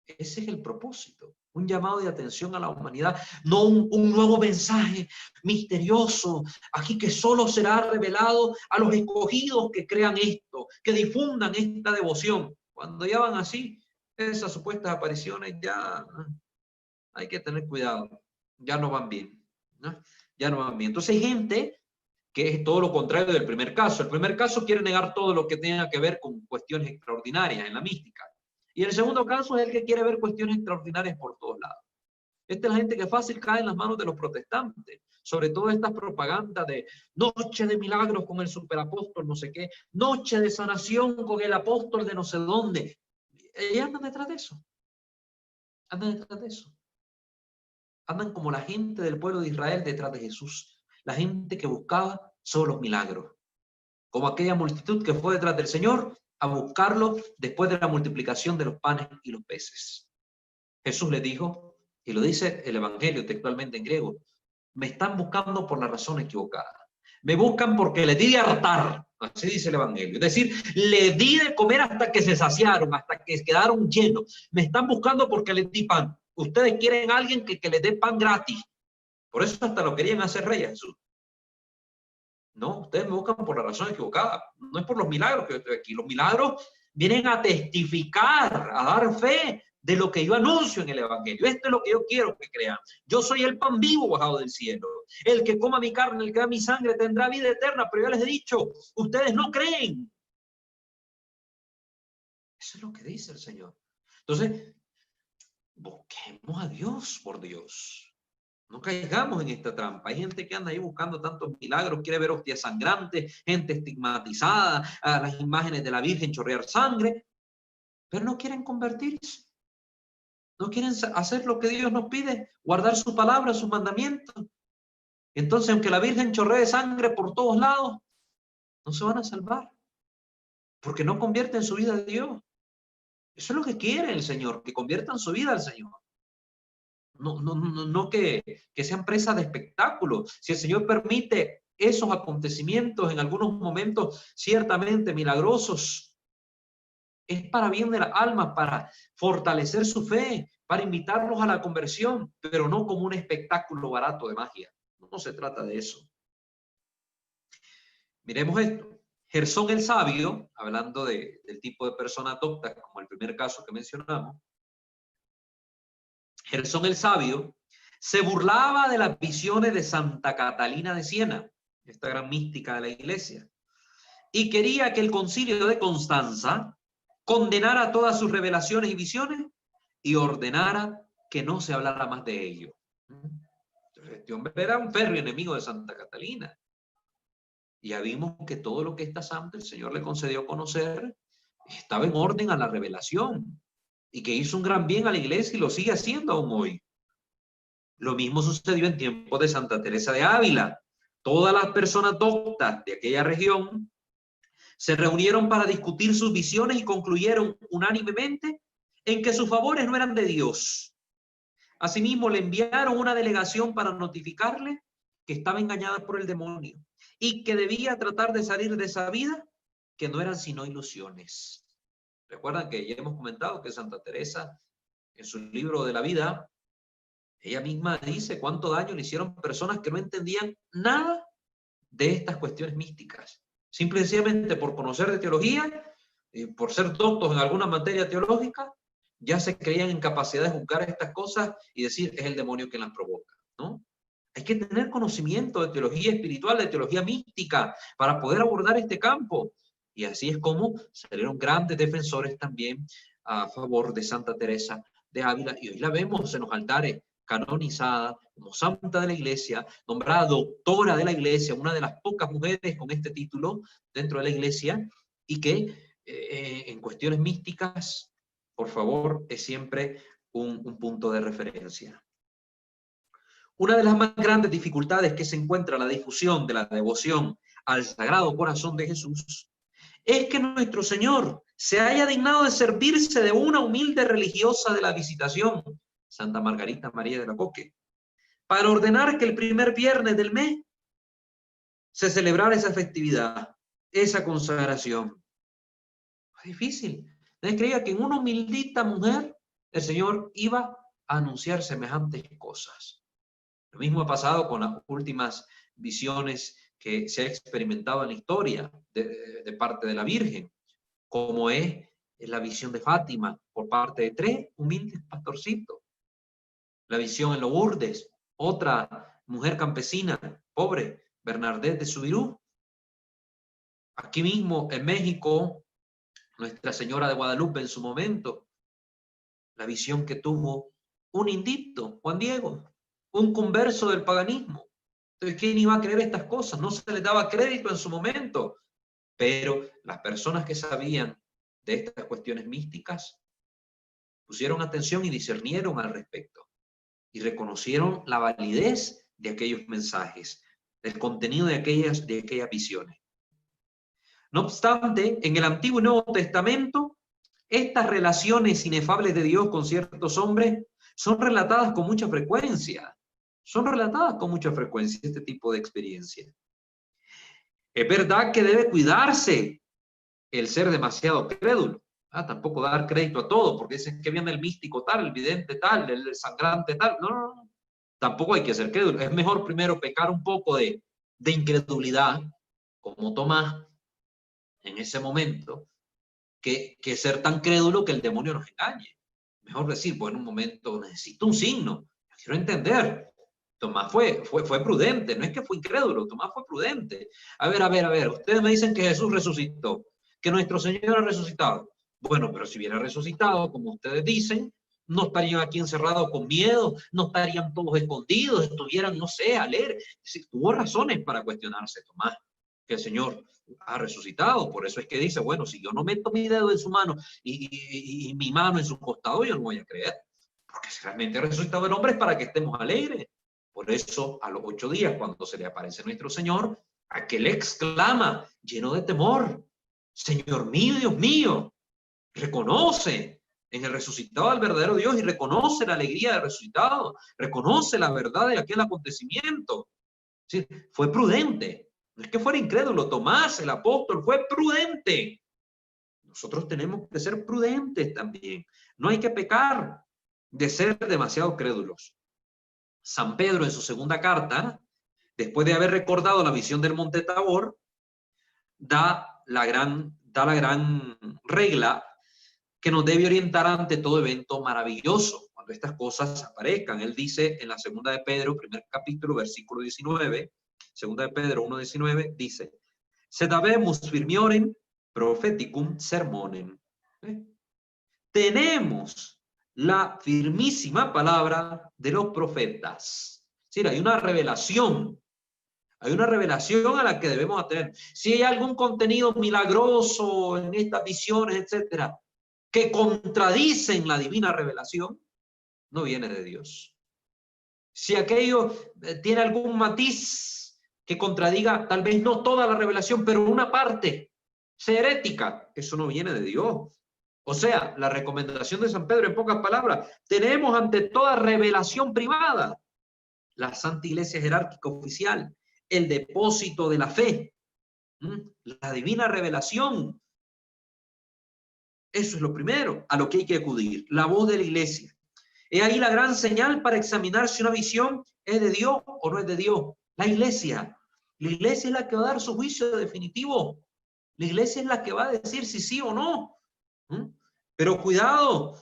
ese es el propósito. Un llamado de atención a la humanidad, no un nuevo mensaje misterioso, aquí que solo será revelado a los escogidos que crean esto, que difundan esta devoción. Cuando ya van así, esas supuestas apariciones ya hay que tener cuidado, ya no van bien, ¿no? Ya no van bien. Entonces hay gente que es todo lo contrario del primer caso. El primer caso quiere negar todo lo que tenga que ver con cuestiones extraordinarias en la mística. Y el segundo caso es el que quiere ver cuestiones extraordinarias por todos lados. Esta es la gente que fácil cae en las manos de los protestantes, sobre todo estas propagandas de noche de milagros con el superapóstol no sé qué, noche de sanación con el apóstol de no sé dónde. Ellos andan detrás de eso. Andan detrás de eso. Andan como la gente del pueblo de Israel detrás de Jesús. La gente que buscaba solo los milagros. Como aquella multitud que fue detrás del Señor a buscarlo después de la multiplicación de los panes y los peces. Jesús le dijo, y lo dice el Evangelio textualmente en griego, me están buscando por la razón equivocada. Me buscan porque le di de hartar, así dice el Evangelio. Es decir, le di de comer hasta que se saciaron, hasta que quedaron llenos. Me están buscando porque les di pan. Ustedes quieren a alguien que les dé pan gratis. Por eso hasta lo querían hacer rey a Jesús. No, ustedes me buscan por la razón equivocada. No es por los milagros que yo estoy aquí. Los milagros vienen a testificar, a dar fe de lo que yo anuncio en el Evangelio. Esto es lo que yo quiero que crean. Yo soy el pan vivo bajado del cielo. El que coma mi carne, el que da mi sangre, tendrá vida eterna. Pero yo les he dicho, ustedes no creen. Eso es lo que dice el Señor. Entonces, busquemos a Dios, por Dios. No caigamos en esta trampa. Hay gente que anda ahí buscando tantos milagros, quiere ver hostias sangrantes, gente estigmatizada, a las imágenes de la Virgen chorrear sangre, pero no quieren convertirse. No quieren hacer lo que Dios nos pide, guardar su palabra, sus mandamientos. Entonces, aunque la Virgen chorree sangre por todos lados, no se van a salvar, porque no convierten su vida a Dios. Eso es lo que quiere el Señor, que conviertan su vida al Señor. No que sean presa de espectáculo. Si el Señor permite esos acontecimientos en algunos momentos ciertamente milagrosos, es para bien de la alma, para fortalecer su fe, para invitarlos a la conversión, pero no como un espectáculo barato de magia. No se trata de eso. Miremos esto. Gersón el sabio, hablando del tipo de persona docta, como el primer caso que mencionamos, Gersón el sabio se burlaba de las visiones de Santa Catalina de Siena, esta gran mística de la iglesia, y quería que el concilio de Constanza condenara todas sus revelaciones y visiones y ordenara que no se hablara más de ello. Entonces, este hombre era un férreo enemigo de Santa Catalina. Y ya vimos que todo lo que esta santa el Señor le concedió conocer estaba en orden a la revelación y que hizo un gran bien a la iglesia y lo sigue haciendo aún hoy. Lo mismo sucedió en tiempos de Santa Teresa de Ávila. Todas las personas doctas de aquella región se reunieron para discutir sus visiones y concluyeron unánimemente en que sus favores no eran de Dios. Asimismo, le enviaron una delegación para notificarle que estaba engañada por el demonio y que debía tratar de salir de esa vida que no eran sino ilusiones. Recuerdan que ya hemos comentado que Santa Teresa, en su libro de la vida, ella misma dice cuánto daño le hicieron personas que no entendían nada de estas cuestiones místicas. Simple y sencillamente por conocer de teología, por ser doctos en alguna materia teológica, ya se creían en capacidad de juzgar estas cosas y decir es el demonio que las provoca, ¿no? Hay que tener conocimiento de teología espiritual, de teología mística, para poder abordar este campo. Y así es como salieron grandes defensores también a favor de Santa Teresa de Ávila. Y hoy la vemos en los altares, canonizada como santa de la iglesia, nombrada doctora de la iglesia, una de las pocas mujeres con este título dentro de la iglesia, y que en cuestiones místicas, por favor, es siempre un punto de referencia. Una de las más grandes dificultades que se encuentra en la difusión de la devoción al Sagrado Corazón de Jesús, es que nuestro Señor se haya dignado de servirse de una humilde religiosa de la Visitación, Santa Margarita María de la Coque, para ordenar que el primer viernes del mes se celebrara esa festividad, esa consagración. Es difícil. Nadie creía que en una humildita mujer el Señor iba a anunciar semejantes cosas. Lo mismo ha pasado con las últimas visiones que se ha experimentado en la historia de parte de la Virgen, como es la visión de Fátima por parte de 3 humildes pastorcitos. La visión en Lourdes, otra mujer campesina, pobre, Bernadette de Subirú. Aquí mismo en México, Nuestra Señora de Guadalupe en su momento, la visión que tuvo un indito, Juan Diego, un converso del paganismo. Entonces, ¿quién iba a creer estas cosas? No se les daba crédito en su momento, pero las personas que sabían de estas cuestiones místicas pusieron atención y discernieron al respecto y reconocieron la validez de aquellos mensajes, del contenido de aquellas visiones. No obstante, en el Antiguo y Nuevo Testamento, estas relaciones inefables de Dios con ciertos hombres son relatadas con mucha frecuencia. Son relatadas con mucha frecuencia este tipo de experiencias. Es verdad que debe cuidarse el ser demasiado crédulo. Tampoco dar crédito a todo, porque dicen que viene el místico tal, el vidente tal, el sangrante tal. No. Tampoco hay que ser crédulo. Es mejor primero pecar un poco de incredulidad, como Tomás en ese momento, que ser tan crédulo que el demonio nos engañe. Mejor decir, pues en un momento necesito un signo, quiero entender. Tomás fue prudente, no es que fue incrédulo, Tomás fue prudente. A ver, ustedes me dicen que Jesús resucitó, que nuestro Señor ha resucitado. Bueno, pero si hubiera resucitado, como ustedes dicen, no estarían aquí encerrados con miedo, no estarían todos escondidos, estuvieran, no sé, a leer. Tuvo razones para cuestionarse Tomás, que el Señor ha resucitado. Por eso es que dice, bueno, si yo no meto mi dedo en su mano y mi mano en su costado, yo no voy a creer. Porque si realmente ha resucitado el hombre es para que estemos alegres. Por eso, a los 8 días, cuando se le aparece nuestro Señor, aquel exclama, lleno de temor, Señor mío, Dios mío, reconoce en el resucitado al verdadero Dios y reconoce la alegría del resucitado, reconoce la verdad de aquel acontecimiento. ¿Sí? Fue prudente. No es que fuera incrédulo. Tomás, el apóstol, fue prudente. Nosotros tenemos que ser prudentes también. No hay que pecar de ser demasiado crédulos. San Pedro, en su segunda carta, después de haber recordado la visión del Monte Tabor, da la gran regla que nos debe orientar ante todo evento maravilloso, cuando estas cosas aparezcan. Él dice en la segunda de Pedro, primer capítulo, versículo 19, segunda de Pedro 1:19, dice, sed habemus firmiorem propheticum sermonem. Tenemos la firmísima palabra de los profetas. Sí, hay una revelación a la que debemos atender. Si hay algún contenido milagroso en estas visiones, etcétera, que contradicen la divina revelación, no viene de Dios. Si aquello tiene algún matiz que contradiga, tal vez no toda la revelación, pero una parte, sea herética, eso no viene de Dios. O sea, la recomendación de San Pedro, en pocas palabras, tenemos ante toda revelación privada la Santa Iglesia Jerárquica Oficial, el depósito de la fe, la divina revelación. Eso es lo primero a lo que hay que acudir, la voz de la Iglesia. Es ahí la gran señal para examinar si una visión es de Dios o no es de Dios. La Iglesia. La Iglesia es la que va a dar su juicio definitivo. La Iglesia es la que va a decir si sí o no. Pero cuidado,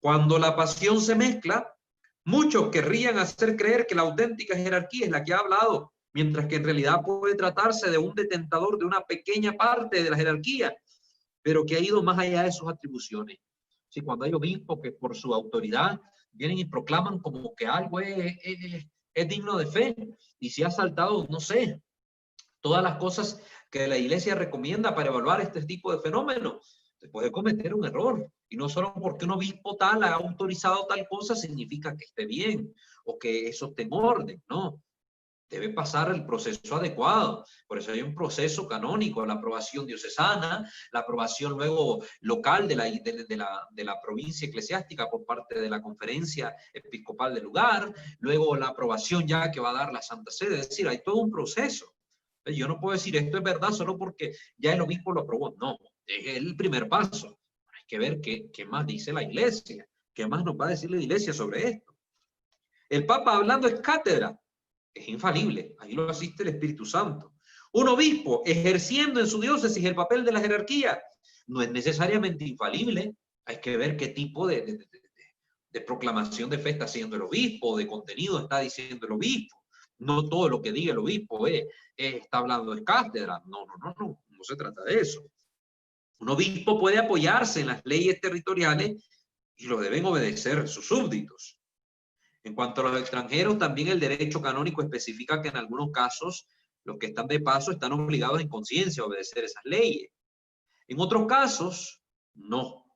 cuando la pasión se mezcla, muchos querrían hacer creer que la auténtica jerarquía es la que ha hablado, mientras que en realidad puede tratarse de un detentador de una pequeña parte de la jerarquía, pero que ha ido más allá de sus atribuciones. Sí, cuando hay obispos que por su autoridad vienen y proclaman como que algo es digno de fe, y se ha saltado, no sé, todas las cosas que la Iglesia recomienda para evaluar este tipo de fenómenos, se puede cometer un error. Y no solo porque un obispo tal ha autorizado tal cosa significa que esté bien o que eso esté en orden, no. debe pasar el proceso adecuado. Por eso hay un proceso canónico, la aprobación diocesana, la aprobación luego local de la provincia eclesiástica por parte de la conferencia episcopal del lugar, luego la aprobación ya que va a dar la Santa Sede. Es decir, hay todo un proceso. Yo no puedo decir esto es verdad solo porque ya el obispo lo aprobó. No, es el primer paso. Hay que ver qué más dice la Iglesia, qué más nos va a decir la Iglesia sobre esto. El Papa hablando es cátedra. Es infalible, ahí lo asiste el Espíritu Santo. Un obispo ejerciendo en su diócesis el papel de la jerarquía no es necesariamente infalible. Hay que ver qué tipo de proclamación de fe está haciendo el obispo, de contenido está diciendo el obispo. No todo lo que diga el obispo está hablando de cátedra. No se trata de eso. Un obispo puede apoyarse en las leyes territoriales y lo deben obedecer sus súbditos. En cuanto a los extranjeros, también el derecho canónico especifica que en algunos casos los que están de paso están obligados en conciencia a obedecer esas leyes. En otros casos, no.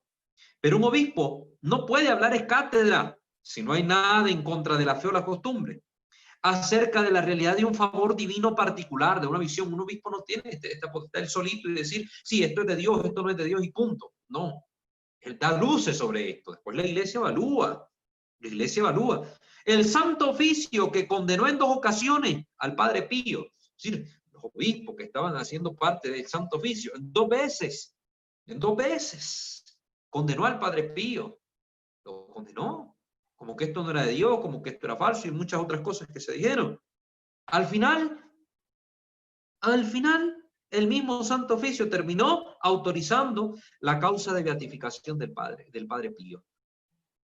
Pero un obispo no puede hablar en cátedra si no hay nada en contra de la fe o la costumbre acerca de la realidad de un favor divino particular, de una visión. Un obispo no tiene esta potestad él solito y decir, sí, esto es de Dios, esto no es de Dios y punto. No. Él da luces sobre esto. Después la iglesia evalúa. La iglesia evalúa. El Santo Oficio que condenó en 2 ocasiones al Padre Pío, es decir, los obispos que estaban haciendo parte del Santo Oficio, en 2 veces, condenó al Padre Pío, lo condenó, como que esto no era de Dios, como que esto era falso y muchas otras cosas que se dijeron. Al final, el mismo Santo Oficio terminó autorizando la causa de beatificación del Padre Pío.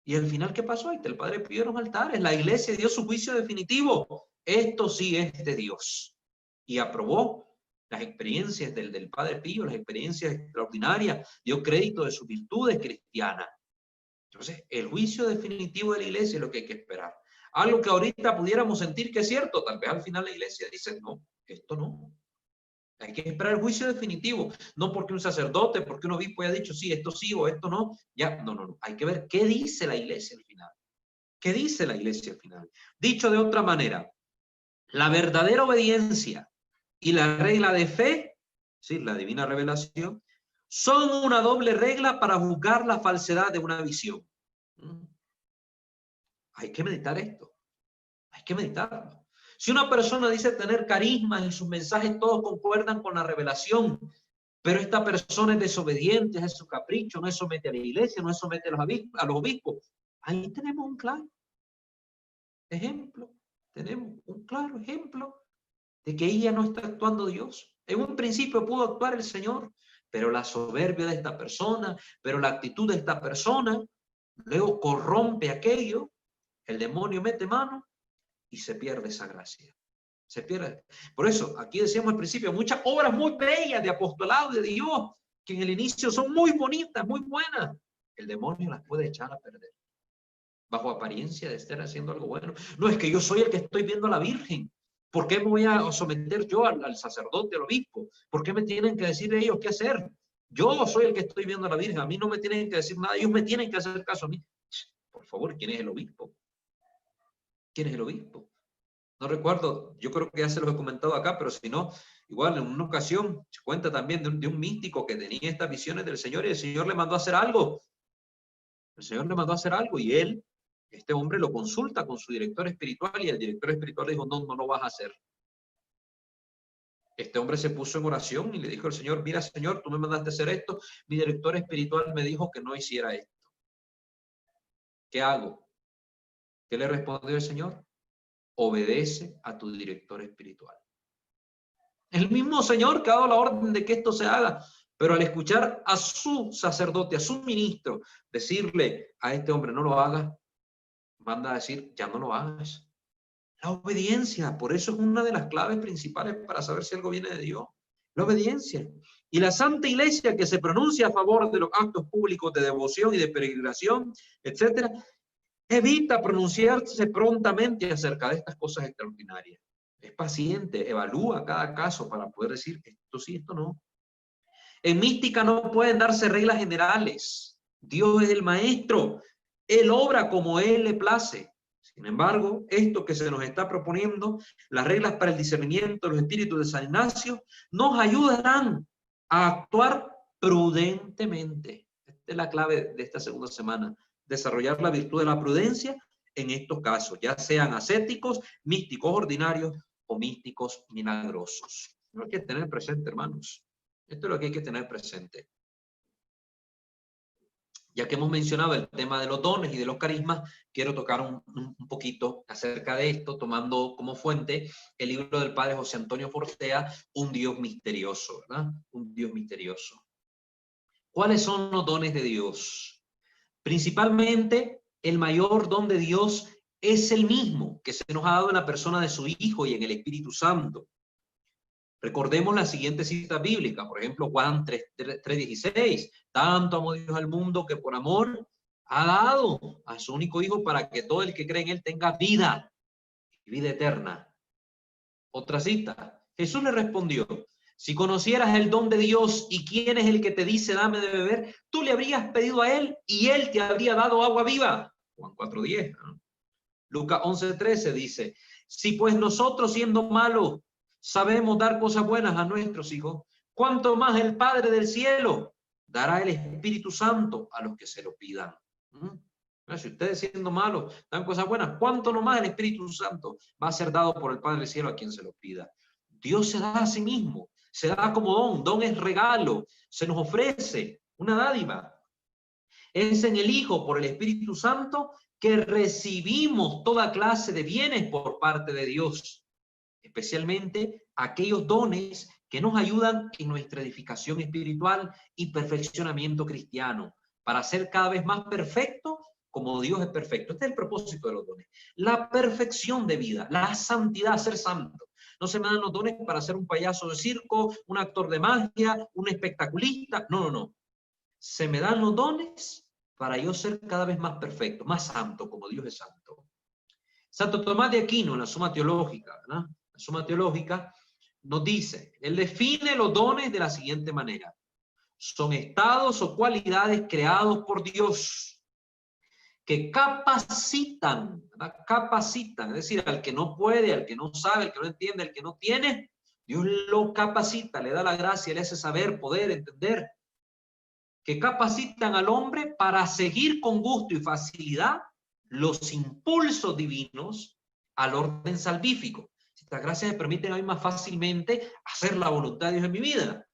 Y al final, ¿qué pasó? Ahí está el Padre Pío en los altares. La iglesia dio su juicio definitivo. Esto sí es de Dios. Y aprobó las experiencias del Padre Pío, las experiencias extraordinarias, dio crédito de sus virtudes cristianas. Entonces, el juicio definitivo de la iglesia es lo que hay que esperar. Algo que ahorita pudiéramos sentir que es cierto, tal vez al final la iglesia dice, no, esto no. Hay que esperar el juicio definitivo, no porque un sacerdote, porque un obispo haya dicho, sí, esto sí o esto no, ya, no. Hay que ver qué dice la iglesia al final. ¿Qué dice la iglesia al final? Dicho de otra manera, la verdadera obediencia y la regla de fe, sí, la divina revelación, son una doble regla para juzgar la falsedad de una visión. Hay que meditar esto. Hay que meditarlo. Si una persona dice tener carismas y sus mensajes todos concuerdan con la revelación, pero esta persona es desobediente, es su capricho, no es somete a la iglesia, no es somete a los obispos, ahí tenemos un claro ejemplo. Tenemos un claro ejemplo de que ella no está actuando Dios. En un principio pudo actuar el Señor, pero la soberbia de esta persona, pero la actitud de esta persona, luego corrompe aquello, el demonio mete mano y se pierde esa gracia. Se pierde. Por eso, aquí decíamos al principio, muchas obras muy bellas de apostolado de Dios, que en el inicio son muy bonitas, muy buenas. El demonio las puede echar a perder, bajo apariencia de estar haciendo algo bueno. No, es que yo soy el que estoy viendo a la Virgen. ¿Por qué me voy a someter yo al sacerdote, al obispo? ¿Por qué me tienen que decir ellos qué hacer? Yo soy el que estoy viendo a la Virgen. A mí no me tienen que decir nada. Ellos me tienen que hacer caso a mí. Por favor, ¿quién es el obispo? ¿Quién es el obispo? No recuerdo, yo creo que ya se los he comentado acá, pero si no, igual en una ocasión se cuenta también de un místico que tenía estas visiones del Señor y el Señor le mandó a hacer algo. El Señor le mandó a hacer algo y él, este hombre, lo consulta con su director espiritual y el director espiritual le dijo, no lo vas a hacer. Este hombre se puso en oración y le dijo al Señor, mira Señor, tú me mandaste a hacer esto, mi director espiritual me dijo que no hiciera esto. ¿Qué hago? ¿Qué le respondió el Señor? Obedece a tu director espiritual. El mismo Señor que ha dado la orden de que esto se haga, pero al escuchar a su sacerdote, a su ministro, decirle a este hombre no lo hagas, manda a decir ya no lo hagas. La obediencia, por eso es una de las claves principales para saber si algo viene de Dios. La obediencia. Y la Santa Iglesia que se pronuncia a favor de los actos públicos de devoción y de peregrinación, etcétera, evita pronunciarse prontamente acerca de estas cosas extraordinarias. Es paciente, evalúa cada caso para poder decir esto sí, esto no. En mística no pueden darse reglas generales. Dios es el maestro. Él obra como Él le place. Sin embargo, esto que se nos está proponiendo, las reglas para el discernimiento de los espíritus de San Ignacio, nos ayudarán a actuar prudentemente. Esta es la clave de esta segunda semana. Desarrollar la virtud de la prudencia en estos casos, ya sean ascéticos, místicos ordinarios o místicos milagrosos. Esto es lo que hay que tener presente, hermanos. Esto es lo que hay que tener presente. Ya que hemos mencionado el tema de los dones y de los carismas, quiero tocar un poquito acerca de esto, tomando como fuente el libro del padre José Antonio Fortea, Un Dios misterioso, ¿verdad? Un Dios misterioso. ¿Cuáles son los dones de Dios? Principalmente, el mayor don de Dios es el mismo que se nos ha dado en la persona de su Hijo y en el Espíritu Santo. Recordemos la siguiente cita bíblica, por ejemplo, Juan 3:16. Tanto amó Dios al mundo que por amor ha dado a su único Hijo para que todo el que cree en Él tenga vida, vida eterna. Otra cita. Jesús le respondió, si conocieras el don de Dios y quién es el que te dice dame de beber, tú le habrías pedido a Él y Él te habría dado agua viva. Juan 4:10. ¿No? Lucas 11:13 dice, si pues nosotros siendo malos sabemos dar cosas buenas a nuestros hijos, ¿cuánto más el Padre del cielo dará el Espíritu Santo a los que se lo pidan? Si ustedes siendo malos dan cosas buenas, ¿cuánto no más el Espíritu Santo va a ser dado por el Padre del cielo a quien se lo pida? Dios se da a sí mismo, se da como don. Don es regalo, se nos ofrece una dádiva. Es en el Hijo, por el Espíritu Santo, que recibimos toda clase de bienes por parte de Dios, especialmente aquellos dones que nos ayudan en nuestra edificación espiritual y perfeccionamiento cristiano, para ser cada vez más perfecto como Dios es perfecto. Este es el propósito de los dones. La perfección de vida, la santidad, ser santo. No se me dan los dones para ser un payaso de circo, un actor de magia, un espectaculista. No, no, no. Se me dan los dones para yo ser cada vez más perfecto, más santo, como Dios es santo. Santo Tomás de Aquino, en la Suma Teológica, ¿verdad? La Suma Teológica nos dice, él define los dones de la siguiente manera. Son estados o cualidades creados por Dios que capacitan, ¿verdad? Capacitan, es decir, al que no puede, al que no sabe, al que no entiende, al que no tiene, Dios lo capacita, le da la gracia, le hace saber, poder, entender, que capacitan al hombre para seguir con gusto y facilidad los impulsos divinos al orden salvífico. Estas gracias me permiten a mí más fácilmente hacer la voluntad de Dios en mi vida.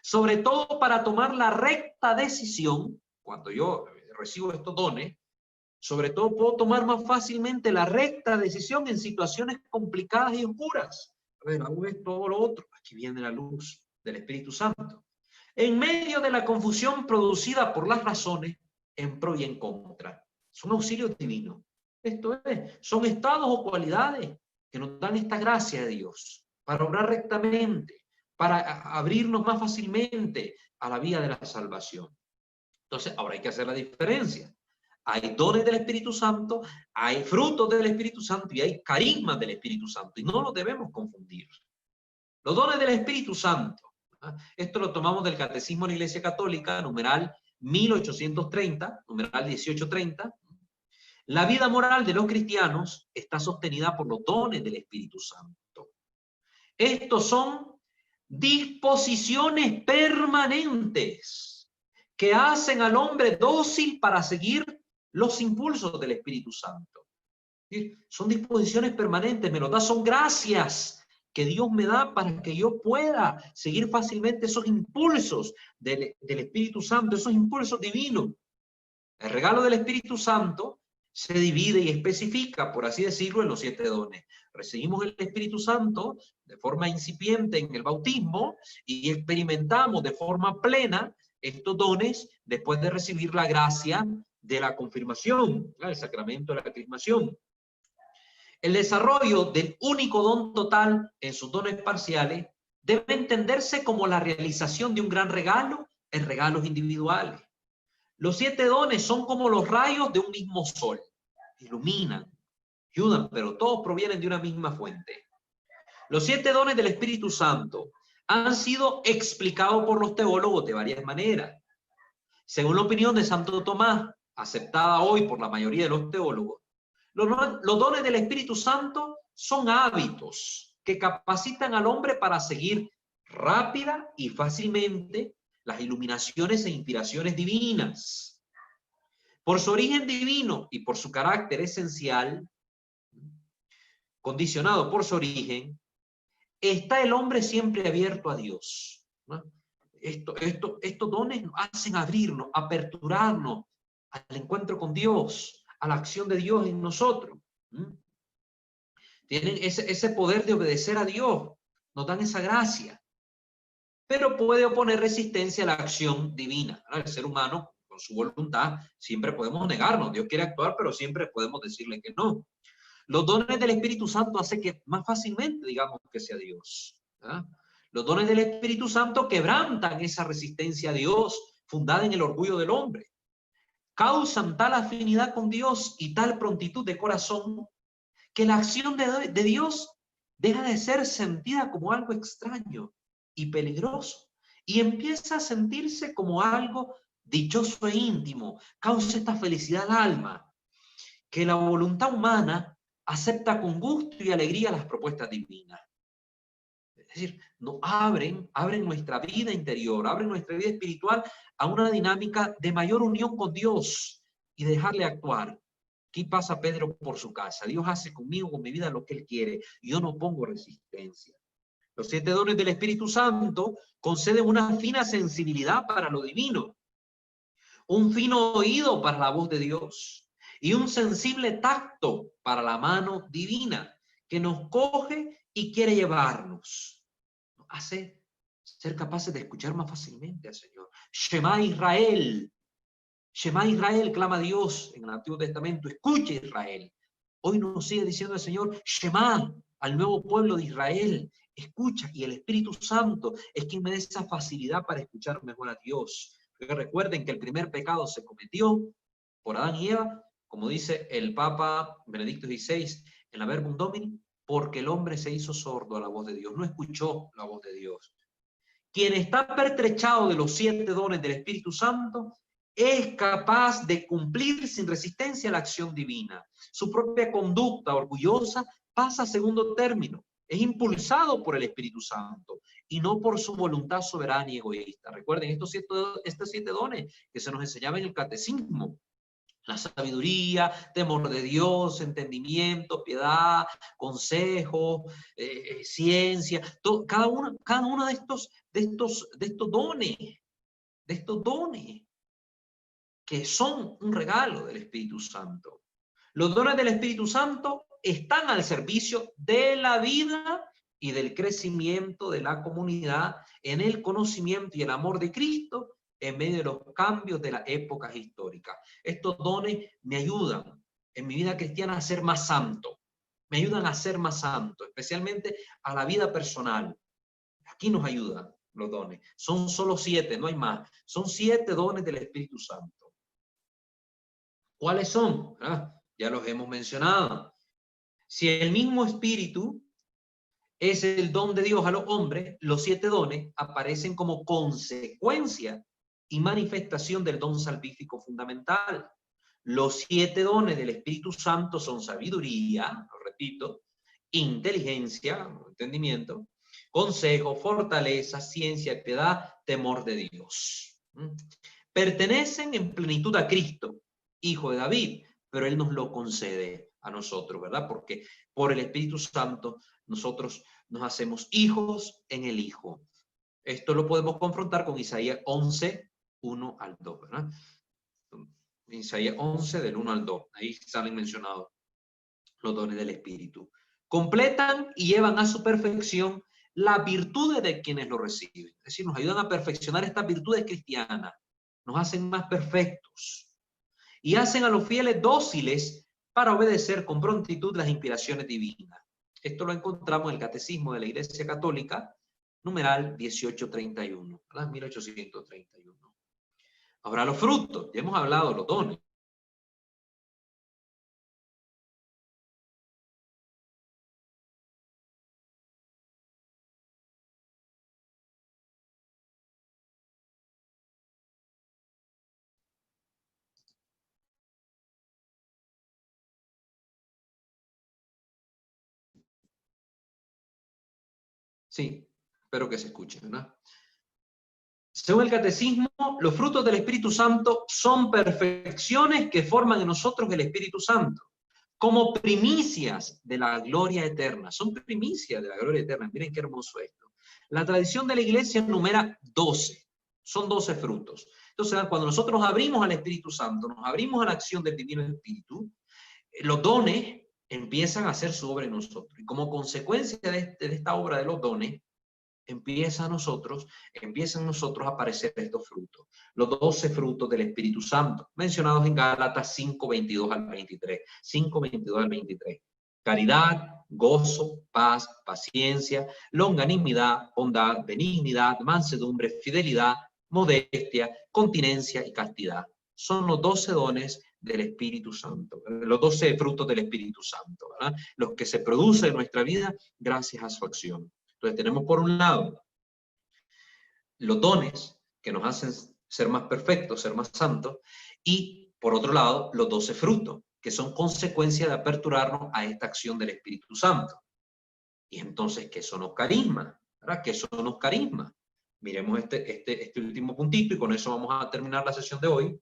Sobre todo para tomar la recta decisión, cuando yo recibo estos dones, sobre todo puedo tomar más fácilmente la recta decisión en situaciones complicadas y oscuras. A ver, hago esto o lo otro. Aquí viene la luz del Espíritu Santo. En medio de la confusión producida por las razones en pro y en contra. Son auxilios divinos. Esto es, son estados o cualidades que nos dan esta gracia de Dios para obrar rectamente, para abrirnos más fácilmente a la vía de la salvación. Entonces, ahora hay que hacer la diferencia. Hay dones del Espíritu Santo, hay frutos del Espíritu Santo y hay carismas del Espíritu Santo. Y no los debemos confundir. Los dones del Espíritu Santo. Esto lo tomamos del Catecismo de la Iglesia Católica, numeral 1830, numeral 1830. La vida moral de los cristianos está sostenida por los dones del Espíritu Santo. Estos son disposiciones permanentes que hacen al hombre dócil para seguir los impulsos del Espíritu Santo. Son disposiciones permanentes, me lo da, son gracias que Dios me da para que yo pueda seguir fácilmente esos impulsos del Espíritu Santo, esos impulsos divinos. El regalo del Espíritu Santo se divide y especifica, por así decirlo, en los 7 dones. Recibimos el Espíritu Santo de forma incipiente en el bautismo y experimentamos de forma plena estos dones después de recibir la gracia de la confirmación, el sacramento de la crismación. El desarrollo del único don total en sus dones parciales debe entenderse como la realización de un gran regalo en regalos individuales. Los 7 dones son como los rayos de un mismo sol. Iluminan, ayudan, pero todos provienen de una misma fuente. Los 7 dones del Espíritu Santo han sido explicados por los teólogos de varias maneras. Según la opinión de Santo Tomás, aceptada hoy por la mayoría de los teólogos, Los dones del Espíritu Santo son hábitos que capacitan al hombre para seguir rápida y fácilmente las iluminaciones e inspiraciones divinas. Por su origen divino y por su carácter esencial, condicionado por su origen, está el hombre siempre abierto a Dios, ¿no? Estos dones nos hacen abrirnos, aperturarnos al encuentro con Dios, a la acción de Dios en nosotros. Tienen ese poder de obedecer a Dios, nos dan esa gracia. Pero puede oponer resistencia a la acción divina. El ser humano, con su voluntad, siempre podemos negarnos. Dios quiere actuar, pero siempre podemos decirle que no. Los dones del Espíritu Santo hacen que más fácilmente digamos que sea Dios. ¿Ah? Los dones del Espíritu Santo quebrantan esa resistencia a Dios fundada en el orgullo del hombre. Causan tal afinidad con Dios y tal prontitud de corazón que la acción de Dios deja de ser sentida como algo extraño y peligroso y empieza a sentirse como algo dichoso e íntimo. Causa esta felicidad al alma, que la voluntad humana acepta con gusto y alegría las propuestas divinas. Es decir, nos abren nuestra vida interior, abren nuestra vida espiritual a una dinámica de mayor unión con Dios y dejarle actuar. Aquí pasa Pedro por su casa. Dios hace conmigo, con mi vida, lo que Él quiere. Y yo no pongo resistencia. Los 7 dones del Espíritu Santo conceden una fina sensibilidad para lo divino, un fino oído para la voz de Dios y un sensible tacto para la mano divina que nos coge y quiere llevarnos. Nos hace ser capaces de escuchar más fácilmente al Señor. Shema Israel. Shema Israel, clama Dios en el Antiguo Testamento. Escuche Israel. Hoy nos sigue diciendo el Señor, Shema al nuevo pueblo de Israel. Escucha, y el Espíritu Santo es quien me da esa facilidad para escuchar mejor a Dios. Porque recuerden que el primer pecado se cometió por Adán y Eva, como dice el Papa Benedicto XVI en la Verbum Domini, porque el hombre se hizo sordo a la voz de Dios, no escuchó la voz de Dios. Quien está pertrechado de los 7 dones del Espíritu Santo es capaz de cumplir sin resistencia la acción divina. Su propia conducta orgullosa pasa a segundo término. Es impulsado por el Espíritu Santo y no por su voluntad soberana y egoísta. Recuerden estos 7 dones que se nos enseñaba en el catecismo. La sabiduría, temor de Dios, entendimiento, piedad, consejo, ciencia, cada uno de estos dones que son un regalo del Espíritu Santo. Los dones del Espíritu Santo están al servicio de la vida y del crecimiento de la comunidad en el conocimiento y el amor de Cristo en medio de los cambios de las épocas históricas. Estos dones me ayudan en mi vida cristiana a ser más santo, me ayudan a ser más santo, especialmente a la vida personal. Aquí nos ayudan los dones. Son solo 7, no hay más. Son 7 dones del Espíritu Santo. ¿Cuáles son? Ya los hemos mencionado. Si el mismo Espíritu es el don de Dios a los hombres, los 7 dones aparecen como consecuencia y manifestación del don salvífico fundamental. Los 7 dones del Espíritu Santo son sabiduría, lo repito, inteligencia, entendimiento, consejo, fortaleza, ciencia, piedad, temor de Dios. Pertenecen en plenitud a Cristo, Hijo de David, pero Él nos lo concede a nosotros, ¿verdad? Porque por el Espíritu Santo nosotros nos hacemos hijos en el Hijo. Esto lo podemos confrontar con Isaías 11, 1 al 2, ¿verdad? Isaías 11, del 1 al 2. Ahí salen mencionados los dones del Espíritu. Completan y llevan a su perfección las virtudes de quienes lo reciben. Es decir, nos ayudan a perfeccionar estas virtudes cristianas. Nos hacen más perfectos. Y hacen a los fieles dóciles para obedecer con prontitud las inspiraciones divinas. Esto lo encontramos en el Catecismo de la Iglesia Católica, numeral 1831, ¿verdad? 1831. Ahora los frutos, ya hemos hablado de los dones. Sí, espero que se escuche, ¿verdad? Según el Catecismo, los frutos del Espíritu Santo son perfecciones que forman en nosotros el Espíritu Santo, como primicias de la gloria eterna. Son primicias de la gloria eterna. Miren qué hermoso esto. La tradición de la Iglesia numera 12. Son 12 frutos. Entonces, cuando nosotros abrimos al Espíritu Santo, nos abrimos a la acción del Divino Espíritu, los dones empiezan a hacer su obra en nosotros. Y como consecuencia de esta obra de los dones, empiezan en nosotros a aparecer estos frutos, los 12 frutos del Espíritu Santo, mencionados en Gálatas 5:22 al 23, 5:22 al 23. Caridad, gozo, paz, paciencia, longanimidad, bondad, benignidad, mansedumbre, fidelidad, modestia, continencia y castidad. Son los 12 dones del Espíritu Santo, los 12 frutos del Espíritu Santo, ¿verdad? Los que se producen en nuestra vida gracias a su acción. Entonces tenemos por un lado los dones que nos hacen ser más perfectos, ser más santos, y por otro lado los 12 frutos, que son consecuencia de aperturarnos a esta acción del Espíritu Santo. Y entonces, ¿qué son los carismas? ¿Verdad? ¿Qué son los carismas? Miremos este último puntito y con eso vamos a terminar la sesión de hoy.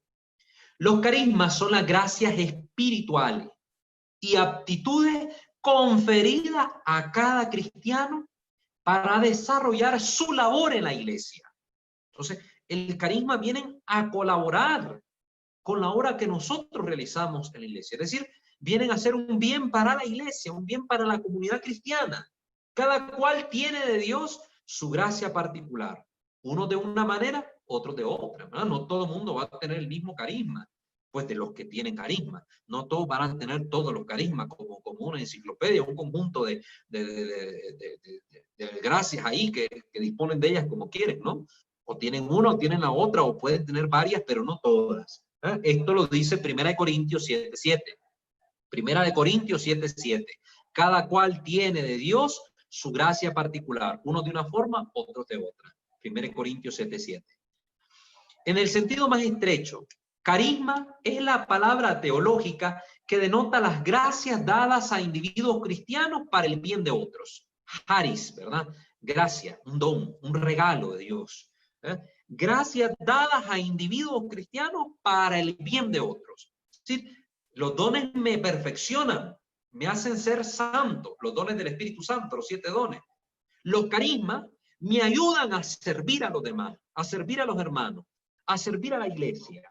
Los carismas son las gracias espirituales y aptitudes conferidas a cada cristiano para desarrollar su labor en la iglesia. Entonces, el carisma viene a colaborar con la obra que nosotros realizamos en la iglesia. Es decir, vienen a hacer un bien para la iglesia, un bien para la comunidad cristiana. Cada cual tiene de Dios su gracia particular. Unos de una manera, otros de otra, ¿verdad? No todo el mundo va a tener el mismo carisma, pues de los que tienen carisma. No todos van a tener todos los carismas como una enciclopedia, un conjunto de gracias ahí que disponen de ellas como quieren, ¿no? O tienen una o tienen la otra, o pueden tener varias, pero no todas. ¿Eh? Esto lo dice 1 Corintios 7:7. 1 Corintios 7:7. Cada cual tiene de Dios su gracia particular, uno de una forma, otros de otra. 1 Corintios 7:7. En el sentido más estrecho, carisma es la palabra teológica que denota las gracias dadas a individuos cristianos para el bien de otros. Charis, ¿verdad? Gracia, un don, un regalo de Dios. ¿Eh? Gracias dadas a individuos cristianos para el bien de otros. Es decir, los dones me perfeccionan, me hacen ser santo, los dones del Espíritu Santo, los 7 dones. Los carismas me ayudan a servir a los demás, a servir a los hermanos, a servir a la iglesia.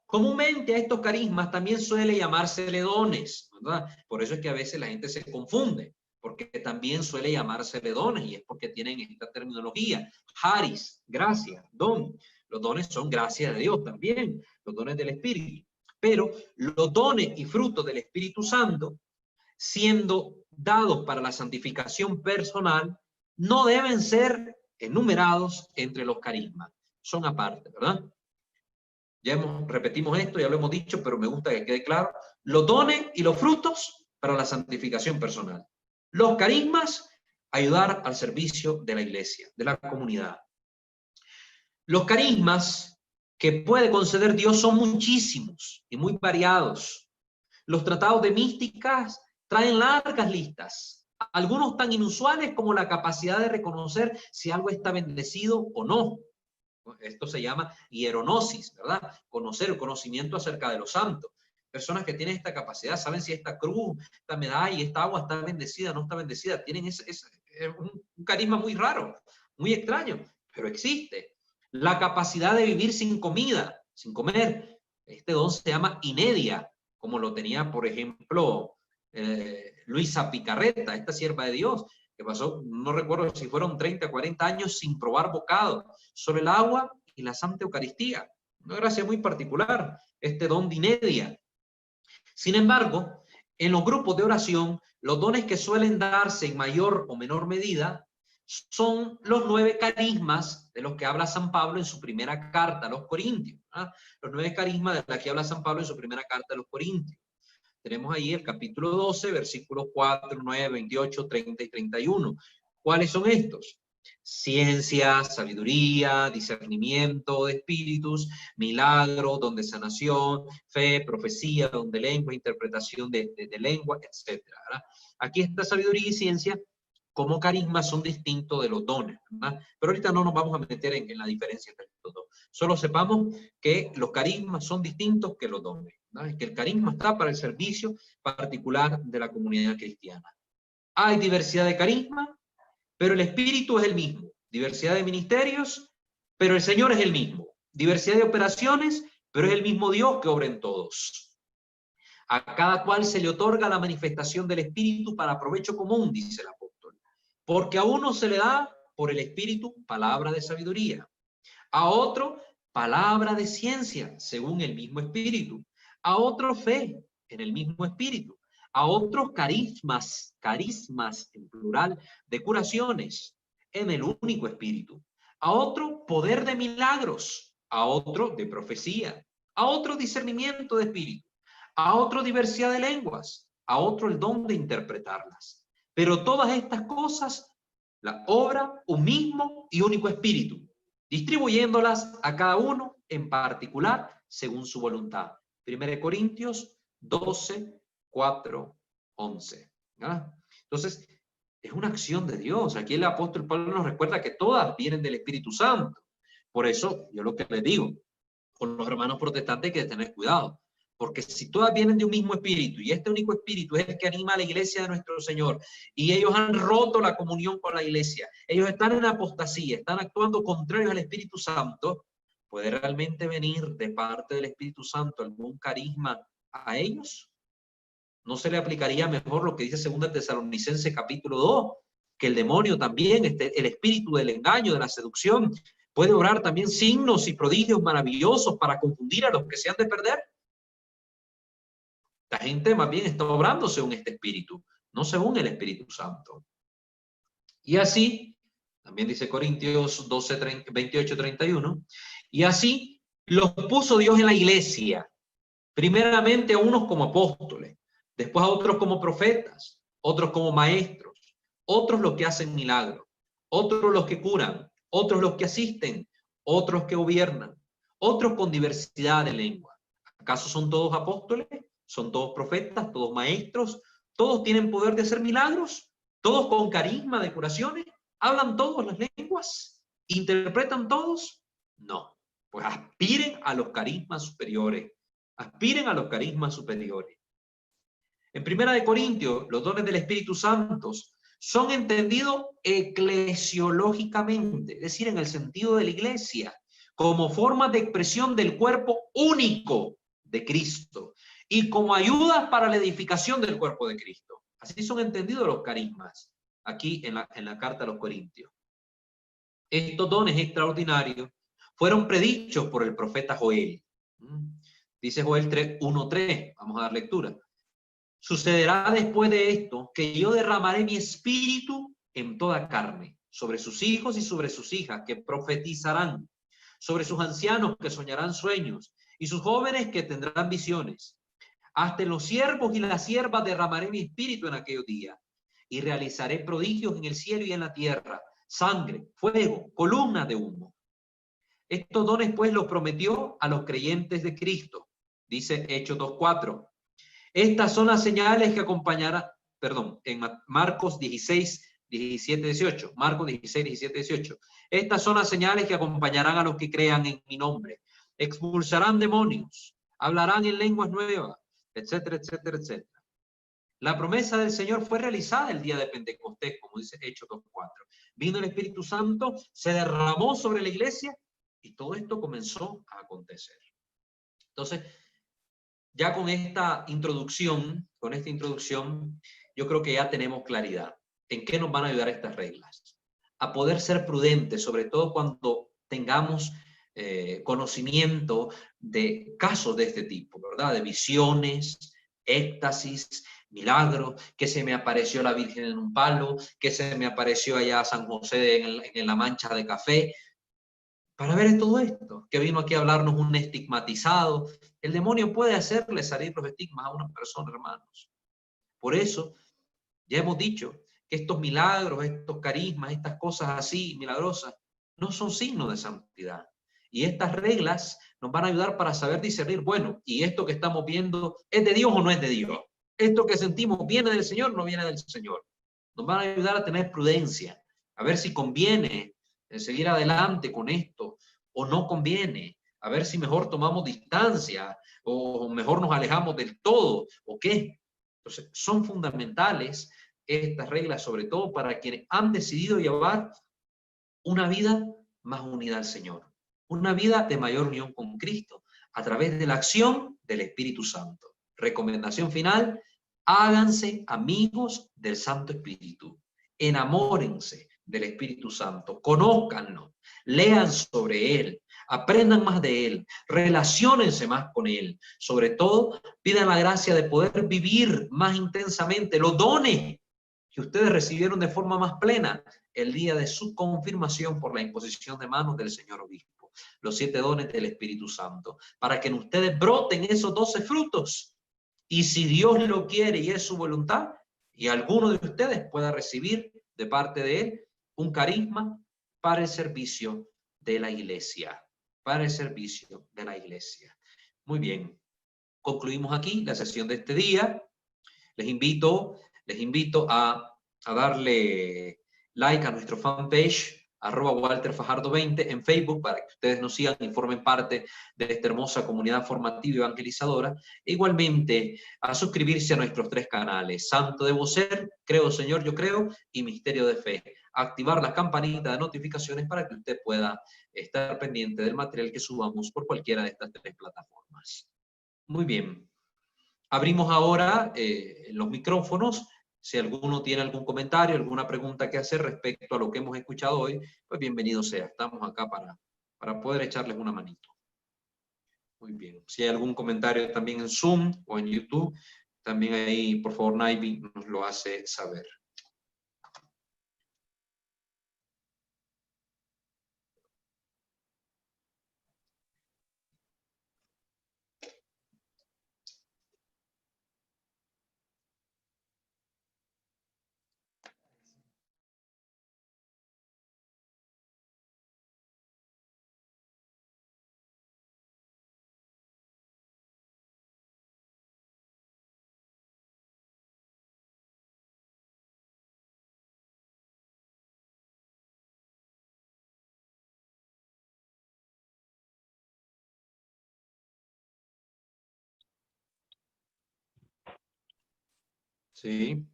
Comúnmente a estos carismas también suele llamársele dones, ¿verdad? Por eso es que a veces la gente se confunde, porque también suele llamársele dones, y es porque tienen esta terminología. Charis, gracia, don. Los dones son gracia de Dios también, los dones del Espíritu. Pero los dones y frutos del Espíritu Santo, siendo dados para la santificación personal, no deben ser enumerados entre los carismas. Son aparte, ¿verdad? Repetimos esto, ya lo hemos dicho, pero me gusta que quede claro. Los dones y los frutos para la santificación personal. Los carismas, ayudar al servicio de la iglesia, de la comunidad. Los carismas que puede conceder Dios son muchísimos y muy variados. Los tratados de místicas traen largas listas, algunos tan inusuales como la capacidad de reconocer si algo está bendecido o no. Esto se llama hieronosis, ¿verdad? Conocer, el conocimiento acerca de los santos. Personas que tienen esta capacidad saben si esta cruz, esta medalla, esta agua está bendecida o no está bendecida. Tienen un carisma muy raro, muy extraño, pero existe. La capacidad de vivir sin comida, sin comer. Este don se llama inedia, como lo tenía, por ejemplo, Luisa Picarreta, esta sierva de Dios, que pasó, no recuerdo si fueron 30, 40 años sin probar bocado, sobre el agua y la Santa Eucaristía. Una gracia muy particular, este don de inedia. Sin embargo, en los grupos de oración, los dones que suelen darse en mayor o menor medida son los 9 carismas de los que habla San Pablo en su primera carta a los Corintios. ¿Ah? Los 9 carismas de los que habla San Pablo en su primera carta a los Corintios. Tenemos ahí el capítulo 12, versículos 4, 9, 28, 30 y 31. ¿Cuáles son estos? Ciencia, sabiduría, discernimiento de espíritus, milagro, don de sanación, fe, profecía, don de lengua, interpretación de lengua, etc. ¿verdad? Aquí está sabiduría y ciencia, como carismas son distintos de los dones, ¿verdad? Pero ahorita no nos vamos a meter en la diferencia entre estos dos. Solo sepamos que los carismas son distintos que los dones, ¿verdad? Que el carisma está para el servicio particular de la comunidad cristiana. Hay diversidad de carismas, pero el espíritu es el mismo. Diversidad de ministerios, pero el Señor es el mismo. Diversidad de operaciones, pero es el mismo Dios que obra en todos. A cada cual se le otorga la manifestación del espíritu para provecho común, dice el apóstol. Porque a uno se le da por el espíritu palabra de sabiduría, a otro palabra de ciencia, según el mismo espíritu, a otro fe en el mismo espíritu, a otros carismas en plural, de curaciones en el único espíritu, a otro poder de milagros, a otro de profecía, a otro discernimiento de espíritu, a otro diversidad de lenguas, a otro el don de interpretarlas. Pero todas estas cosas la obra un mismo y único espíritu, distribuyéndolas a cada uno en particular según su voluntad. 1 Corintios 12, 4, 11. ¿Ah? Entonces, es una acción de Dios. Aquí el apóstol Pablo nos recuerda que todas vienen del Espíritu Santo. Por eso, yo lo que les digo, con los hermanos protestantes hay que tener cuidado. Porque si todas vienen de un mismo espíritu y este único espíritu es el que anima a la iglesia de nuestro Señor y ellos han roto la comunión con la iglesia, ellos están en apostasía, están actuando contrarios al Espíritu Santo, ¿puede realmente venir de parte del Espíritu Santo algún carisma a ellos? ¿No se le aplicaría mejor lo que dice 2 Tesalonicenses capítulo 2? Que el demonio también, el espíritu del engaño, de la seducción, puede obrar también signos y prodigios maravillosos para confundir a los que se han de perder. La gente más bien está obrando según este espíritu, no según el Espíritu Santo. Y así, también dice Corintios 12, 28, 31, y así los puso Dios en la iglesia, primeramente a unos como apóstoles, después a otros como profetas, otros como maestros, otros los que hacen milagros, otros los que curan, otros los que asisten, otros que gobiernan, otros con diversidad de lengua. ¿Acaso son todos apóstoles? ¿Son todos profetas? ¿Todos maestros? ¿Todos tienen poder de hacer milagros? ¿Todos con carisma de curaciones? ¿Hablan todos las lenguas? ¿Interpretan todos? No. Pues aspiren a los carismas superiores. Aspiren a los carismas superiores. En 1 Corintios, los dones del Espíritu Santo son entendidos eclesiológicamente, es decir, en el sentido de la iglesia, como formas de expresión del cuerpo único de Cristo y como ayudas para la edificación del cuerpo de Cristo. Así son entendidos los carismas aquí en la carta a los Corintios. Estos dones extraordinarios fueron predichos por el profeta Joel. Dice Joel 1:3, vamos a dar lectura. Sucederá después de esto que yo derramaré mi espíritu en toda carne, sobre sus hijos y sobre sus hijas que profetizarán, sobre sus ancianos que soñarán sueños y sus jóvenes que tendrán visiones. Hasta en los siervos y las siervas derramaré mi espíritu en aquellos días y realizaré prodigios en el cielo y en la tierra, sangre, fuego, columnas de humo. Estos dones pues los prometió a los creyentes de Cristo, dice Hechos 2:4. Estas son las señales que acompañarán, en Marcos 16, 17, 18. Marcos 16, 17, 18. Estas son las señales que acompañarán a los que crean en mi nombre. Expulsarán demonios, hablarán en lenguas nuevas, etcétera, etcétera, etcétera. La promesa del Señor fue realizada el día de Pentecostés, como dice Hechos 2:4. Vino el Espíritu Santo, se derramó sobre la iglesia y todo esto comenzó a acontecer. Entonces, ya con esta introducción, yo creo que ya tenemos claridad en qué nos van a ayudar estas reglas. A poder ser prudentes, sobre todo cuando tengamos conocimiento de casos de este tipo, ¿verdad? De visiones, éxtasis, milagros, que se me apareció la Virgen en un palo, que se me apareció allá San José en la mancha de café. Para ver todo esto, que vino aquí a hablarnos un estigmatizado. El demonio puede hacerle salir los estigmas a una persona, hermanos. Por eso, ya hemos dicho que estos milagros, estos carismas, estas cosas así milagrosas, no son signos de santidad. Y estas reglas nos van a ayudar para saber discernir, bueno, ¿y esto que estamos viendo es de Dios o no es de Dios? ¿Esto que sentimos viene del Señor o no viene del Señor? nos van a ayudar a tener prudencia, a ver si conviene seguir adelante con esto o no conviene, a ver si mejor tomamos distancia o mejor nos alejamos del todo o qué. Entonces, son fundamentales estas reglas, sobre todo para quienes han decidido llevar una vida más unida al Señor, una vida de mayor unión con Cristo, a través de la acción del Espíritu Santo. Recomendación final: háganse amigos del Santo Espíritu, enamórense del Espíritu Santo, conózcanlo, lean sobre Él, aprendan más de Él, relaciónense más con Él. Sobre todo, pidan la gracia de poder vivir más intensamente los dones que ustedes recibieron de forma más plena el día de su confirmación por la imposición de manos del señor obispo. Los 7 dones del Espíritu Santo, para que en ustedes broten esos 12 frutos. Y si Dios lo quiere y es su voluntad, y alguno de ustedes pueda recibir de parte de Él un carisma para el servicio de la iglesia. Para el servicio de la iglesia. Muy bien. Concluimos aquí la sesión de este día. Les invito a darle like a nuestro fanpage, @WalterFajardo20 en Facebook, para que ustedes nos sigan y formen parte de esta hermosa comunidad formativa y evangelizadora. E igualmente a suscribirse a nuestros 3 canales: Santo Debo Ser, Creo Señor Yo Creo y Misterio de Fe. Activar la campanita de notificaciones para que usted pueda estar pendiente del material que subamos por cualquiera de estas 3 plataformas. Muy bien. Abrimos ahora los micrófonos. Si alguno tiene algún comentario, alguna pregunta que hacer respecto a lo que hemos escuchado hoy, pues bienvenido sea. Estamos acá para poder echarles una manito. Muy bien. Si hay algún comentario también en Zoom o en YouTube, también ahí, por favor, Naivi nos lo hace saber. Sí.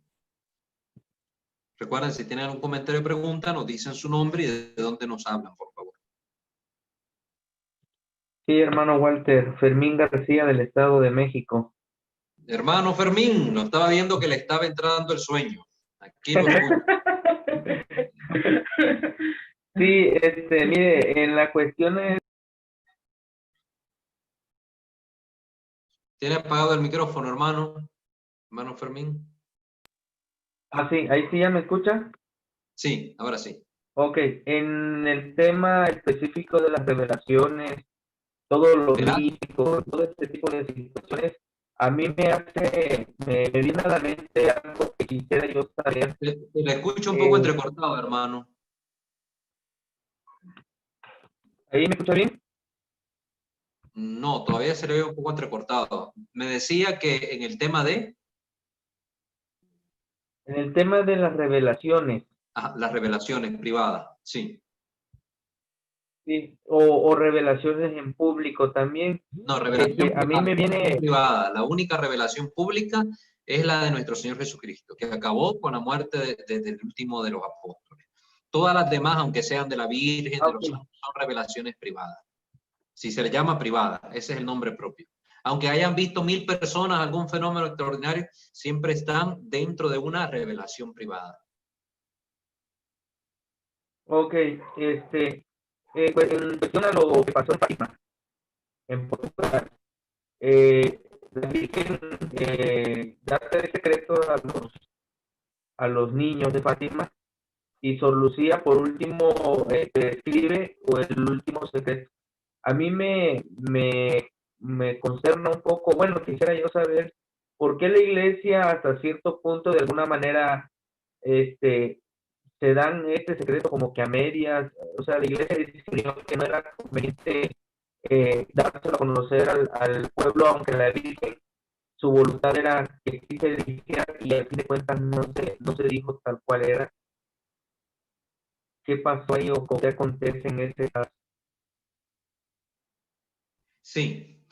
Recuerden, si tienen algún comentario o pregunta, nos dicen su nombre y de dónde nos hablan, por favor. Sí, hermano Walter, Fermín García del Estado de México. Hermano Fermín, lo estaba viendo que le estaba entrando el sueño. Aquí lo escucho. Sí, mire, en la cuestión es... ¿Tiene apagado el micrófono, hermano? Hermano Fermín. Ah, sí, ahí sí ya me escucha. Sí, ahora sí. Ok, en el tema específico de las revelaciones, todo lo Verá, místico, todo este tipo de situaciones, a mí me viene a la mente algo que quisiera yo saber. le escucho un poco Eh, entrecortado, hermano. ¿Ahí me escucha bien? No, todavía se le ve un poco entrecortado. Me decía que en el tema de En el tema de las revelaciones, las revelaciones privadas, sí. sí, o revelaciones en público también, No, revelación a mí privada, me revelación viene... privada. La única revelación pública es la de nuestro Señor Jesucristo, que acabó con la muerte del último de los apóstoles. Todas las demás, aunque sean de la Virgen, de los Okay. santos, son revelaciones privadas. Si se le llama privada, ese es el nombre propio. Aunque hayan visto 1000 personas algún fenómeno extraordinario, siempre están dentro de una revelación privada. Ok, pues en cuestión a lo que pasó en Fátima, en Portugal, la Virgen da el secreto a los niños de Fátima y Sor Lucía por último escribe o el último secreto. A mí me concerna un poco, bueno, quisiera yo saber por qué la iglesia hasta cierto punto de alguna manera este, se dan este secreto como que a medias, o sea, la iglesia decidió que no era conveniente dárselo a conocer al pueblo, aunque la Virgen, su voluntad era que sí se dijera y al fin de cuentas no se dijo tal cual era. ¿Qué pasó ahí o qué acontece en ese caso? Sí,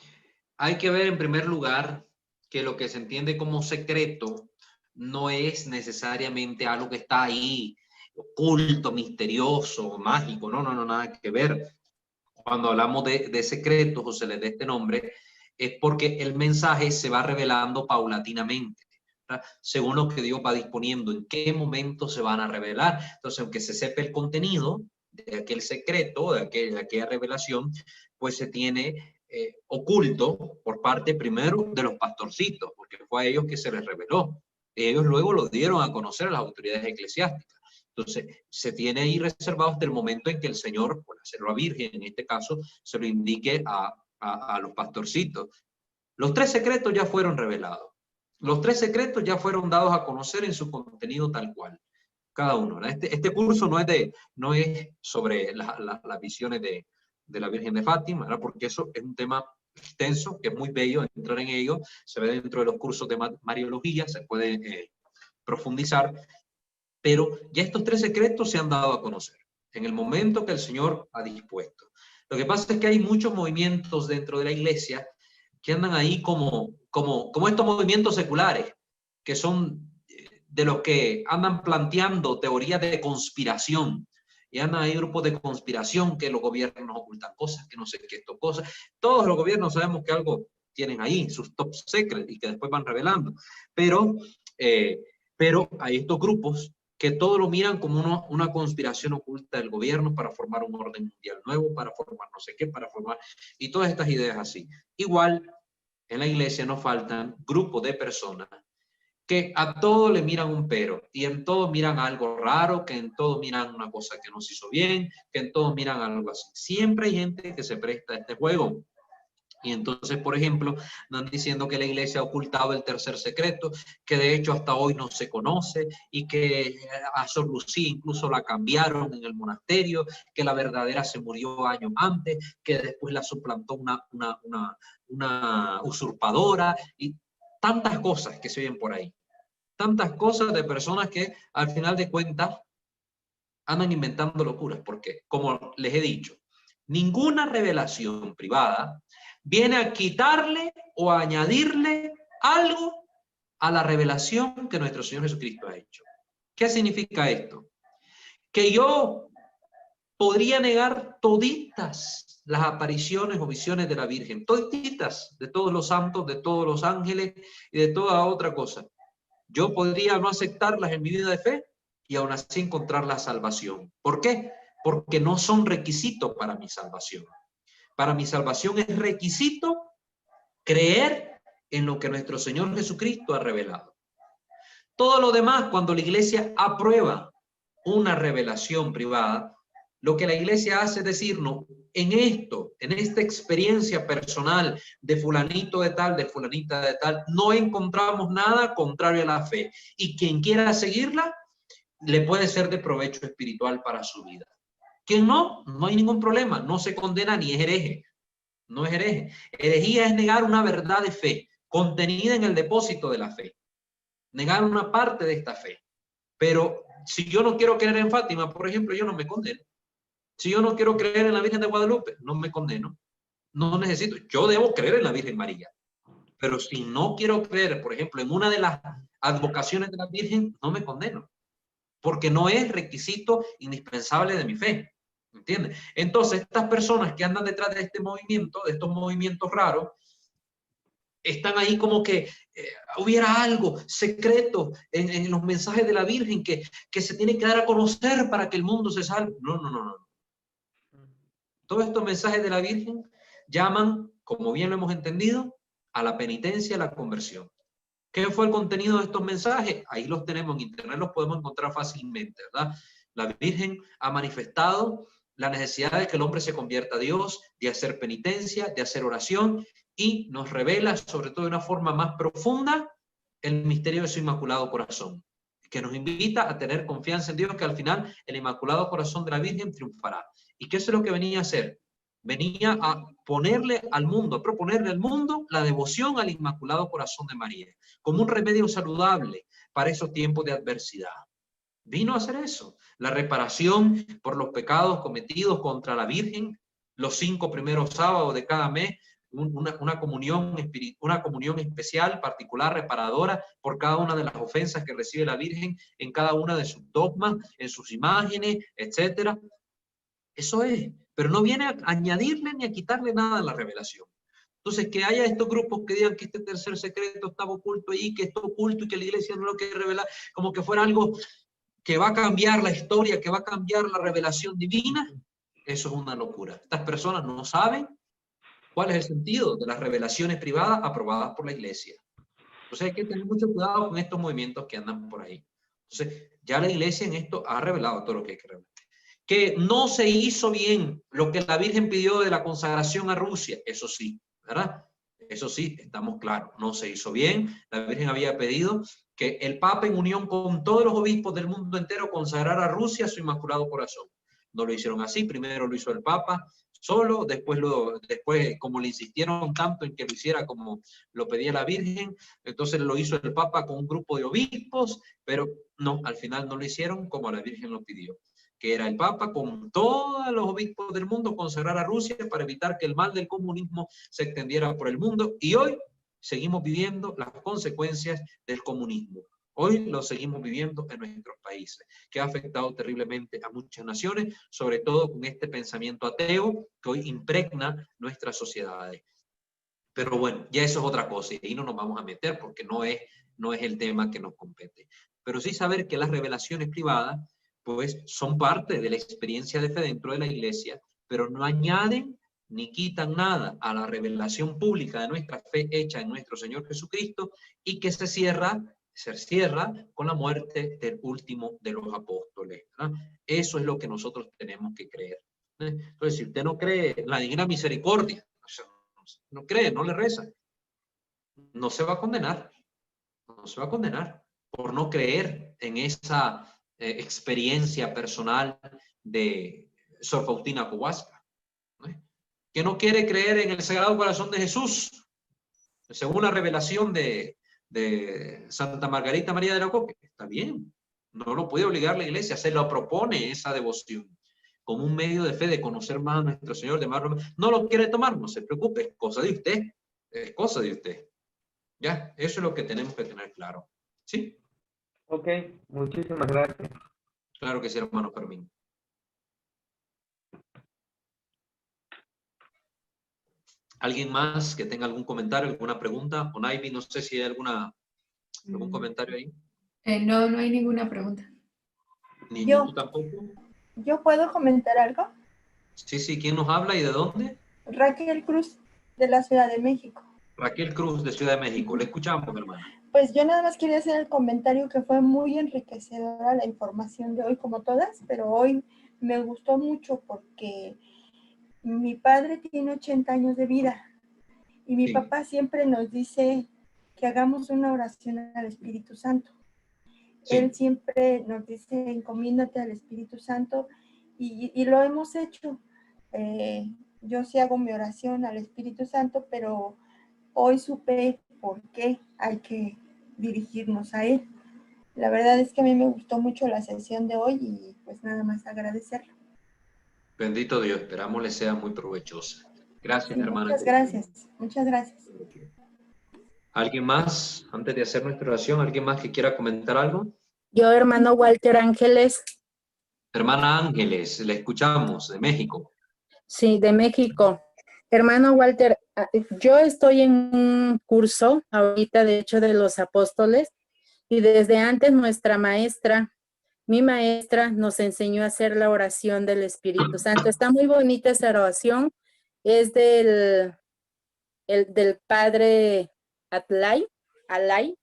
hay que ver en primer lugar que lo que se entiende como secreto no es necesariamente algo que está ahí oculto, misterioso, mágico, no, no, no, nada que ver. Cuando hablamos de secretos o se les dé este nombre, es porque el mensaje se va revelando paulatinamente, ¿verdad? Según lo que Dios va disponiendo, en qué momento se van a revelar. Entonces, aunque se sepa el contenido de aquel secreto, de aquella revelación, pues se tiene oculto por parte primero de los pastorcitos, porque fue a ellos que se les reveló. Ellos luego lo dieron a conocer a las autoridades eclesiásticas. Entonces, se tiene ahí reservado hasta el momento en que el Señor, por hacerlo a Virgen, en este caso, se lo indique a los pastorcitos. Los 3 secretos ya fueron revelados. Los 3 secretos ya fueron dados a conocer en su contenido tal cual, cada uno. Este curso no es sobre las visiones de la Virgen de Fátima, ¿verdad? Porque eso es un tema extenso, que es muy bello entrar en ello. Se ve dentro de los cursos de Mariología, se puede profundizar. Pero ya estos 3 secretos se han dado a conocer en el momento que el Señor ha dispuesto. Lo que pasa es que hay muchos movimientos dentro de la iglesia que andan ahí como estos movimientos seculares, que son de los que andan planteando teorías de conspiración. Y andan ahí grupos de conspiración, que los gobiernos ocultan cosas, que no sé qué esto cosas. Todos los gobiernos sabemos que algo tienen ahí, sus top secrets, y que después van revelando. Pero hay estos grupos que todo lo miran como una conspiración oculta del gobierno para formar un orden mundial nuevo, para formar no sé qué, para formar, y todas estas ideas así. Igual, en la iglesia no faltan grupos de personas que a todo le miran un pero, y en todo miran algo raro, que en todo miran una cosa que no se hizo bien, que en todo miran algo así. Siempre hay gente que se presta a este juego. Y entonces, por ejemplo, están diciendo que la iglesia ha ocultado el 3er secreto, que de hecho hasta hoy no se conoce, y que a Sor Lucía incluso la cambiaron en el monasterio, que la verdadera se murió años antes, que después la suplantó una usurpadora, y tantas cosas que se oyen por ahí. Tantas cosas de personas que al final de cuentas andan inventando locuras, porque, como les he dicho, ninguna revelación privada viene a quitarle o a añadirle algo a la revelación que nuestro Señor Jesucristo ha hecho. ¿Qué significa esto? Que yo podría negar toditas las apariciones o visiones de la Virgen, toditas, de todos los santos, de todos los ángeles y de toda otra cosa. Yo podría no aceptarlas en mi vida de fe y aún así encontrar la salvación. ¿Por qué? Porque no son requisitos para mi salvación. Para mi salvación es requisito creer en lo que nuestro Señor Jesucristo ha revelado. Todo lo demás, cuando la iglesia aprueba una revelación privada, lo que la iglesia hace es decirnos, en esto, en esta experiencia personal de fulanito de tal, de fulanita de tal, no encontramos nada contrario a la fe. Y quien quiera seguirla, le puede ser de provecho espiritual para su vida. Quien no, no hay ningún problema, no se condena ni es hereje. No es hereje. Herejía es negar una verdad de fe, contenida en el depósito de la fe. Negar una parte de esta fe. Pero si yo no quiero creer en Fátima, por ejemplo, yo no me condeno. Si yo no quiero creer en la Virgen de Guadalupe, no me condeno. No necesito. Yo debo creer en la Virgen María. Pero si no quiero creer, por ejemplo, en una de las advocaciones de la Virgen, no me condeno. Porque no es requisito indispensable de mi fe. ¿Entiendes? Entonces, estas personas que andan detrás de este movimiento, de estos movimientos raros, están ahí como que hubiera algo secreto en los mensajes de la Virgen que se tiene que dar a conocer para que el mundo se salve. No, no, no, no. Todos estos mensajes de la Virgen llaman, como bien lo hemos entendido, a la penitencia y a la conversión. ¿Qué fue el contenido de estos mensajes? Ahí los tenemos en internet, los podemos encontrar fácilmente, ¿verdad? La Virgen ha manifestado la necesidad de que el hombre se convierta a Dios, de hacer penitencia, de hacer oración, y nos revela, sobre todo de una forma más profunda, el misterio de su Inmaculado Corazón, que nos invita a tener confianza en Dios, que al final el Inmaculado Corazón de la Virgen triunfará. ¿Y qué es lo que venía a hacer? venía a ponerle al mundo, a proponerle al mundo la devoción al Inmaculado Corazón de María, como un remedio saludable para esos tiempos de adversidad. Vino a hacer eso, la reparación por los pecados cometidos contra la Virgen, los 5 primeros sábados de cada mes, una comunión especial, particular, reparadora por cada una de las ofensas que recibe la Virgen en cada una de sus dogmas, en sus imágenes, etcétera. Eso es, pero no viene a añadirle ni a quitarle nada a la revelación. Entonces, que haya estos grupos que digan que este tercer secreto estaba oculto ahí, que esto oculto y que la iglesia no lo quiere revelar, como que fuera algo que va a cambiar la historia, que va a cambiar la revelación divina, eso es una locura. Estas personas no saben cuál es el sentido de las revelaciones privadas aprobadas por la iglesia. Entonces hay que tener mucho cuidado con estos movimientos que andan por ahí. Entonces, ya la iglesia en esto ha revelado todo lo que hay que revelar. Que no se hizo bien lo que la Virgen pidió de la consagración a Rusia, eso sí, ¿verdad? Eso sí, estamos claros, no se hizo bien. La Virgen había pedido que el Papa, en unión con todos los obispos del mundo entero, consagrara a Rusia a su Inmaculado Corazón. No lo hicieron así, primero lo hizo el Papa solo, después como le insistieron tanto en que lo hiciera como lo pedía la Virgen, entonces lo hizo el Papa con un grupo de obispos, pero no, al final no lo hicieron como la Virgen lo pidió, que era el Papa con todos los obispos del mundo consagrar a Rusia para evitar que el mal del comunismo se extendiera por el mundo. Y hoy seguimos viviendo las consecuencias del comunismo. Hoy lo seguimos viviendo en nuestros países, que ha afectado terriblemente a muchas naciones, sobre todo con este pensamiento ateo que hoy impregna nuestras sociedades. Pero bueno, ya eso es otra cosa y ahí no nos vamos a meter porque no es el tema que nos compete. Pero sí saber que las revelaciones privadas pues son parte de la experiencia de fe dentro de la iglesia, pero no añaden ni quitan nada a la revelación pública de nuestra fe hecha en nuestro Señor Jesucristo y que se cierra con la muerte del último de los apóstoles, ¿verdad? Eso es lo que nosotros tenemos que creer. Entonces, si usted no cree en la divina misericordia, no cree, no le reza, no se va a condenar, no se va a condenar por no creer en esa experiencia personal de Sor Faustina Kowalska, ¿no? Que no quiere creer en el Sagrado Corazón de Jesús, según la revelación de Santa Margarita María de Alacoque. Está bien, no lo puede obligar la iglesia, se lo propone esa devoción como un medio de fe, de conocer más a nuestro Señor, de más. No lo quiere tomar, no se preocupe, es cosa de usted, es cosa de usted. Ya, eso es lo que tenemos que tener claro. ¿Sí? Ok, muchísimas gracias. Claro que sí, hermano Fermín. ¿Alguien más que tenga algún comentario, alguna pregunta? O Naivi, no sé si hay algún comentario ahí. No, no hay ninguna pregunta. Ni Yo. tú tampoco. ¿Yo puedo comentar algo? Sí, ¿quién nos habla y de dónde? Raquel Cruz, de la Ciudad de México. Raquel Cruz, de Ciudad de México. Le escuchamos, hermana. Pues yo nada más quería hacer el comentario que fue muy enriquecedora la información de hoy, como todas, pero hoy me gustó mucho porque mi padre tiene 80 años de vida y mi papá siempre nos dice que hagamos una oración al Espíritu Santo. Sí. Él siempre nos dice, encomiéndate al Espíritu Santo y lo hemos hecho. Yo sí hago mi oración al Espíritu Santo, pero hoy supe por qué hay que dirigirnos a él. La verdad es que a mí me gustó mucho la sesión de hoy y pues nada más agradecerlo. Bendito Dios, esperamos le sea muy provechosa. Gracias, sí, hermana. Muchas gracias. ¿Alguien más, antes de hacer nuestra oración, alguien más que quiera comentar algo? Yo, hermano Walter Ángeles. Hermana Ángeles, le escuchamos, de México. Sí, de México. Hermano Walter, yo estoy en un curso ahorita, de hecho, de los apóstoles, y desde antes nuestra maestra, mi maestra, nos enseñó a hacer la oración del Espíritu Santo. Está muy bonita esa oración, es del padre Alay,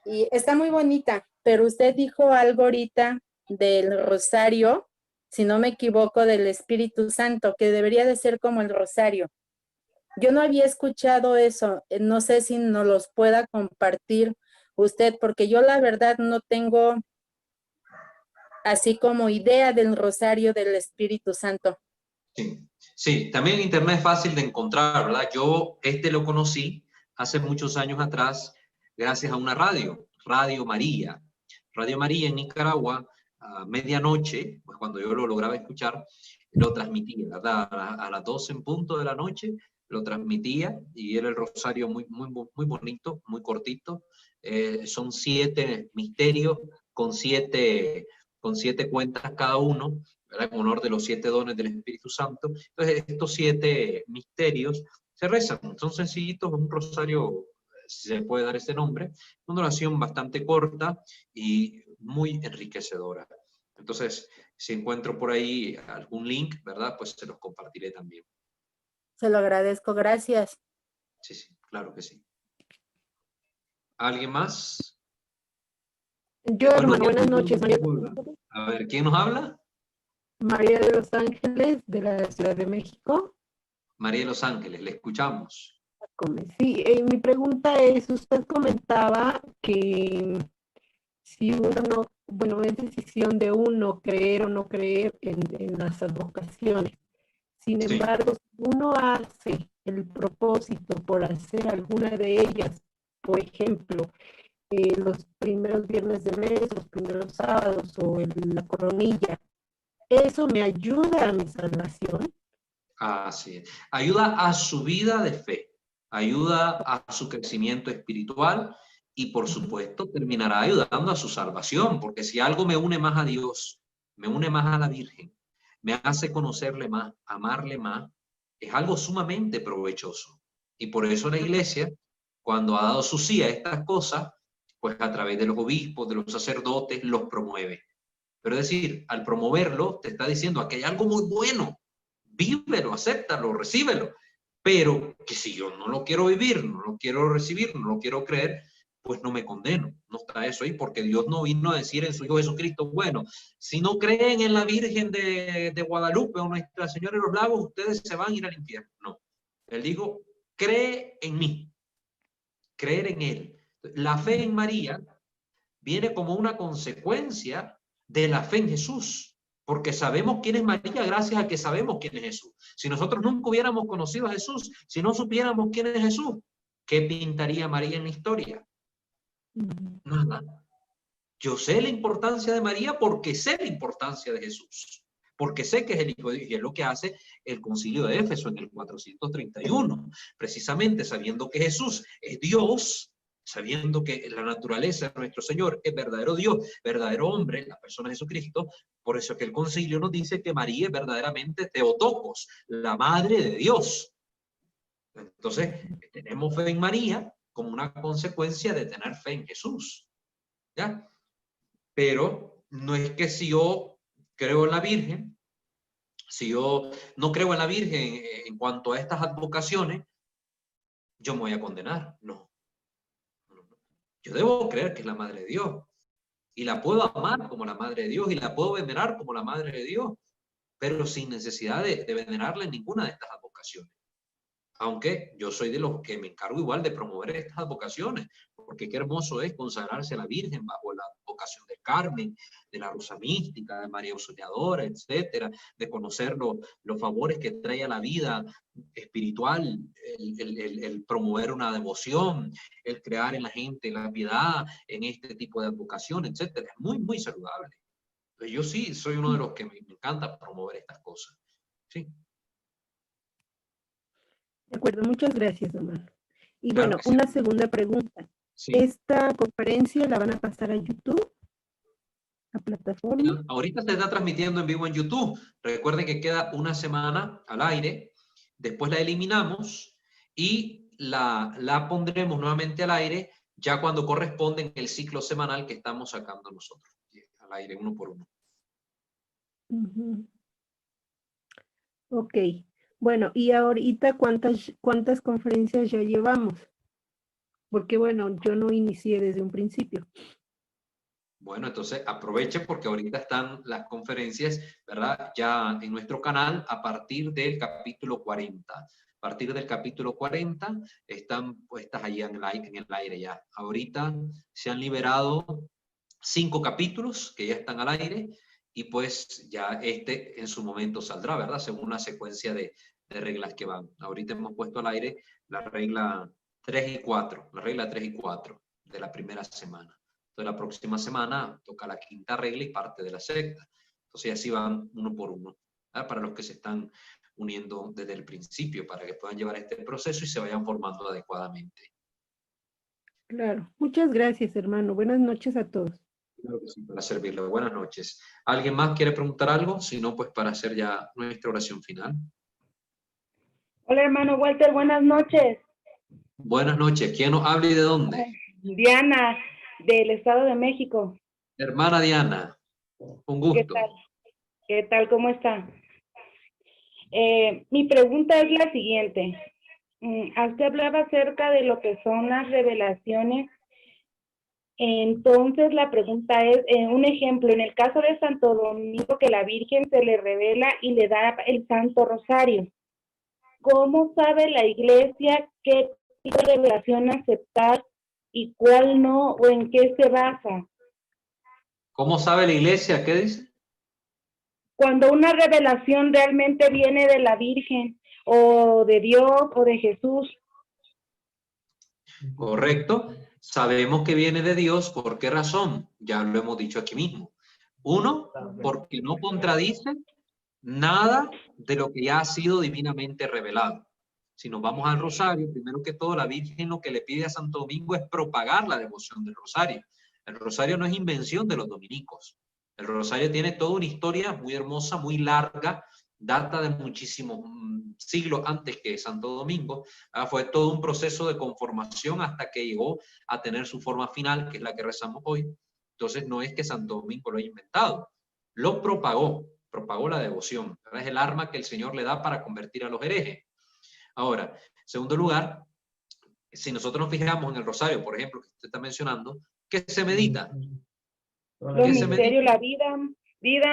y está muy bonita, pero usted dijo algo ahorita del rosario, si no me equivoco, del Espíritu Santo, que debería de ser como el rosario. Yo no había escuchado eso, no sé si nos los pueda compartir usted, porque yo la verdad no tengo así como idea del rosario del Espíritu Santo. Sí. Sí, también internet es fácil de encontrar, ¿verdad? Yo lo conocí hace muchos años atrás gracias a una radio, Radio María. Radio María en Nicaragua, a medianoche, pues cuando yo lo lograba escuchar, lo transmitía, ¿verdad? A las 12 en punto de la noche, lo transmitía y era el rosario muy bonito, muy cortito. Son 7 misterios con siete cuentas cada uno, ¿verdad? En honor de los 7 dones del Espíritu Santo. Entonces, estos 7 misterios se rezan. Son sencillitos, un rosario, si se puede dar ese nombre, una oración bastante corta y muy enriquecedora. Entonces, si encuentro por ahí algún link, ¿verdad? Pues se los compartiré también. Se lo agradezco, gracias. Sí, sí, claro que sí. ¿Alguien más? Yo, hermano, buenas noches. A ver, ¿quién nos habla? María de Los Ángeles, de la Ciudad de México. María de Los Ángeles, le escuchamos. Sí, mi pregunta es, usted comentaba que si uno, bueno, es decisión de uno creer o no creer en las advocaciones. Sin Sí. embargo, si uno hace el propósito por hacer alguna de ellas, por ejemplo, los primeros viernes de mes, los primeros sábados o la coronilla, ¿eso me ayuda a mi salvación? Así es. Ayuda a su vida de fe, ayuda a su crecimiento espiritual y por supuesto terminará ayudando a su salvación, porque si algo me une más a Dios, me une más a la Virgen, me hace conocerle más, amarle más, es algo sumamente provechoso. Y por eso la Iglesia, cuando ha dado su sí a estas cosas, pues a través de los obispos, de los sacerdotes, los promueve. Pero es decir, al promoverlo, te está diciendo aquí hay algo muy bueno, vívelo, acéptalo, recíbelo. Pero que si yo no lo quiero vivir, no lo quiero recibir, no lo quiero creer, pues no me condeno. No está eso ahí, porque Dios no vino a decir en su Hijo Jesucristo, bueno, si no creen en la Virgen de Guadalupe o Nuestra Señora de los Lagos, ustedes se van a ir al infierno. No. Él dijo, cree en mí, creer en Él. La fe en María viene como una consecuencia de la fe en Jesús, porque sabemos quién es María gracias a que sabemos quién es Jesús. Si nosotros nunca hubiéramos conocido a Jesús, si no supiéramos quién es Jesús, ¿qué pintaría María en la historia? Nada. Yo sé la importancia de María porque sé la importancia de Jesús, porque sé que es el Hijo de Dios, y es lo que hace el Concilio de Éfeso en el 431, precisamente sabiendo que Jesús es Dios, sabiendo que la naturaleza de nuestro Señor es verdadero Dios, verdadero hombre, la persona de Jesucristo. Por eso que el concilio nos dice que María es verdaderamente Theotokos, la madre de Dios. Entonces, tenemos fe en María como una consecuencia de tener fe en Jesús, ¿ya? Pero no es que si yo creo en la Virgen, si yo no creo en la Virgen en cuanto a estas advocaciones, yo me voy a condenar. No. Yo debo creer que es la Madre de Dios. Y la puedo amar como la Madre de Dios y la puedo venerar como la Madre de Dios, pero sin necesidad de venerarla en ninguna de estas advocaciones. Aunque yo soy de los que me encargo igual de promover estas advocaciones, porque qué hermoso es consagrarse a la Virgen bajo la advocación del Carmen, de la Rosa Mística, de María Auxiliadora, etcétera, de conocer los favores que trae a la vida espiritual, el promover una devoción, el crear en la gente la piedad en este tipo de advocación, etcétera. Es muy, muy saludable. Entonces, yo sí soy uno de los que me encanta promover estas cosas. Sí. De acuerdo, muchas gracias, hermano. Y Claro bueno, que sí. una segunda pregunta. Sí. ¿Esta conferencia la van a pasar a YouTube? ¿A plataforma? Ahorita se está transmitiendo en vivo en YouTube. Recuerden que queda una semana al aire. Después la eliminamos y la pondremos nuevamente al aire ya cuando corresponde en el ciclo semanal que estamos sacando nosotros. Al aire, uno por uno. Ok. Bueno, y ahorita ¿cuántas conferencias ya llevamos? Porque bueno, yo no inicié desde un principio. Bueno, entonces aproveche porque ahorita están las conferencias, ¿verdad? Ya en nuestro canal a partir del capítulo 40. A partir del capítulo 40 están puestas ahí en el aire ya. Ahorita se han liberado 5 capítulos que ya están al aire y pues ya en su momento saldrá, ¿verdad? Según la secuencia de reglas que van. Ahorita hemos puesto al aire la regla 3 y 4, la regla 3 y 4 de la primera semana. Entonces la próxima semana toca la quinta regla y parte de la sexta. Entonces así van uno por uno, ¿verdad? Para los que se están uniendo desde el principio, para que puedan llevar este proceso y se vayan formando adecuadamente. Claro. Muchas gracias, hermano. Buenas noches a todos. Claro que sí, para servirle. Buenas noches. ¿Alguien más quiere preguntar algo? Si no, pues para hacer ya nuestra oración final. Hola, hermano Walter, buenas noches. Buenas noches. ¿Quién nos habla y de dónde? Diana, del Estado de México. Hermana Diana, un gusto. ¿Qué tal? ¿Qué tal? ¿Cómo está? Mi pregunta es la siguiente. Usted hablaba acerca de lo que son las revelaciones. Entonces, la pregunta es, un ejemplo, en el caso de Santo Domingo, que la Virgen se le revela y le da el Santo Rosario. ¿Cómo sabe la Iglesia qué tipo de revelación aceptar y cuál no, o en qué se basa? ¿Cómo sabe la Iglesia? ¿Qué dice? Cuando una revelación realmente viene de la Virgen, o de Dios, o de Jesús. Correcto. Sabemos que viene de Dios. ¿Por qué razón? Ya lo hemos dicho aquí mismo. Uno, porque no contradice nada de lo que ya ha sido divinamente revelado. Si nos vamos al rosario, primero que todo, la Virgen lo que le pide a Santo Domingo es propagar la devoción del rosario. El rosario no es invención de los dominicos. El rosario tiene toda una historia muy hermosa, muy larga, data de muchísimos siglos antes que Santo Domingo. Fue todo un proceso de conformación hasta que llegó a tener su forma final, que es la que rezamos hoy. Entonces no es que Santo Domingo lo haya inventado, lo propagó la devoción. Es el arma que el Señor le da para convertir a los herejes. Ahora, en segundo lugar, si nosotros nos fijamos en el rosario, por ejemplo, que usted está mencionando, ¿qué se medita? Los misterios, la vida,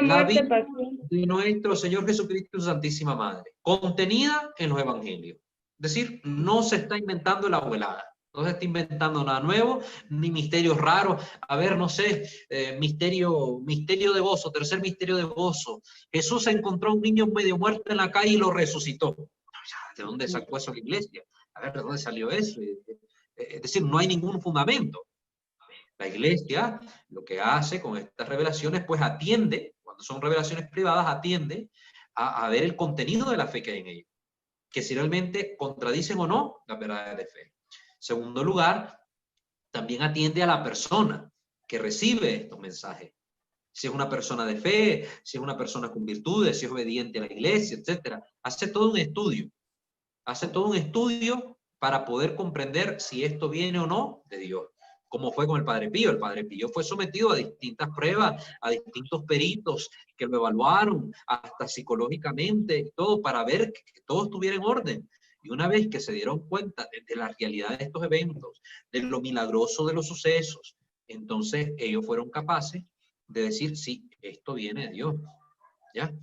muerte, pasión. De nuestro Señor Jesucristo y su Santísima Madre, contenida en los evangelios. Es decir, no se está inventando la abuelada. No se está inventando nada nuevo, ni misterios raros. A ver, no sé, misterio de gozo, tercer misterio de gozo. Jesús encontró a un niño medio muerto en la calle y lo resucitó. ¿De dónde sacó eso la Iglesia? A ver, ¿de dónde salió eso? Es decir, no hay ningún fundamento. La Iglesia lo que hace con estas revelaciones, pues atiende, cuando son revelaciones privadas, atiende a ver el contenido de la fe que hay en ellas, que si realmente contradicen o no las verdades de fe. Segundo lugar, también atiende a la persona que recibe estos mensajes. Si es una persona de fe, si es una persona con virtudes, si es obediente a la Iglesia, etc. Hace todo un estudio. Hace todo un estudio para poder comprender si esto viene o no de Dios. Como fue con el Padre Pío. El Padre Pío fue sometido a distintas pruebas, a distintos peritos que lo evaluaron, hasta psicológicamente, todo para ver que todo estuviera en orden. Y una vez que se dieron cuenta de la realidad de estos eventos, de lo milagroso de los sucesos, entonces ellos fueron capaces de decir, sí, esto viene de Dios. ¿Ya?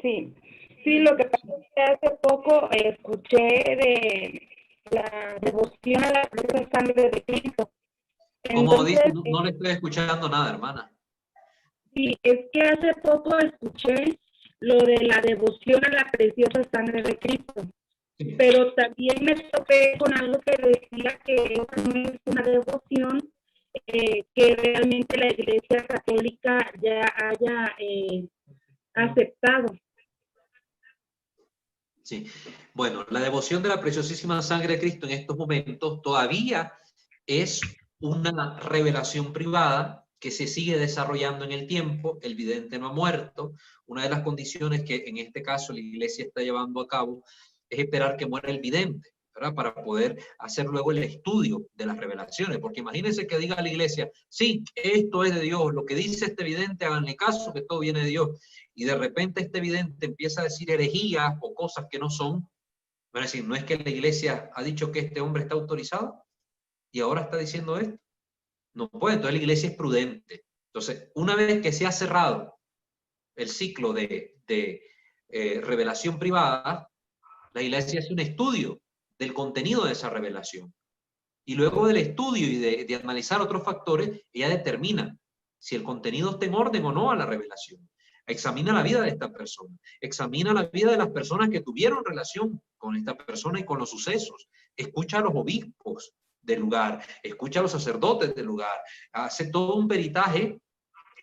Sí, lo que pasa es que hace poco escuché de la devoción a la preciosa sangre de Cristo. Como dice, no le estoy escuchando nada, hermana. Sí, es que hace poco escuché lo de la devoción a la preciosa sangre de Cristo. Sí. Pero también me topé con algo que decía que no es una devoción que realmente la Iglesia Católica ya haya aceptado. Sí, bueno, la devoción de la preciosísima sangre de Cristo en estos momentos todavía es una revelación privada que se sigue desarrollando en el tiempo. El vidente no ha muerto. Una de las condiciones que en este caso la Iglesia está llevando a cabo es esperar que muera el vidente, ¿verdad? Para poder hacer luego el estudio de las revelaciones, porque imagínense que diga la Iglesia, sí, esto es de Dios, lo que dice este vidente, háganle caso, que todo viene de Dios, y de repente este vidente empieza a decir herejías o cosas que no son. Van a decir, ¿no es que la Iglesia ha dicho que este hombre está autorizado? Y ahora está diciendo esto. No puede, entonces la Iglesia es prudente. Entonces, una vez que se ha cerrado el ciclo de revelación privada, la Iglesia hace un estudio del contenido de esa revelación. Y luego del estudio y de analizar otros factores, ella determina si el contenido está en orden o no a la revelación. Examina la vida de esta persona. Examina la vida de las personas que tuvieron relación con esta persona y con los sucesos. Escucha a los obispos del lugar. Escucha a los sacerdotes del lugar. Hace todo un peritaje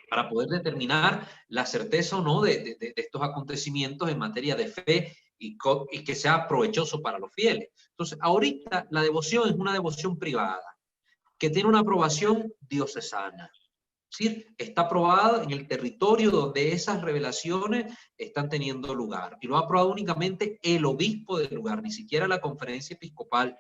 para poder determinar la certeza o no de estos acontecimientos en materia de fe y que sea provechoso para los fieles. Entonces, ahorita la devoción es una devoción privada que tiene una aprobación diocesana. ¿Sí? Está aprobada en el territorio donde esas revelaciones están teniendo lugar. Y lo ha aprobado únicamente el obispo del lugar, ni siquiera la conferencia episcopal,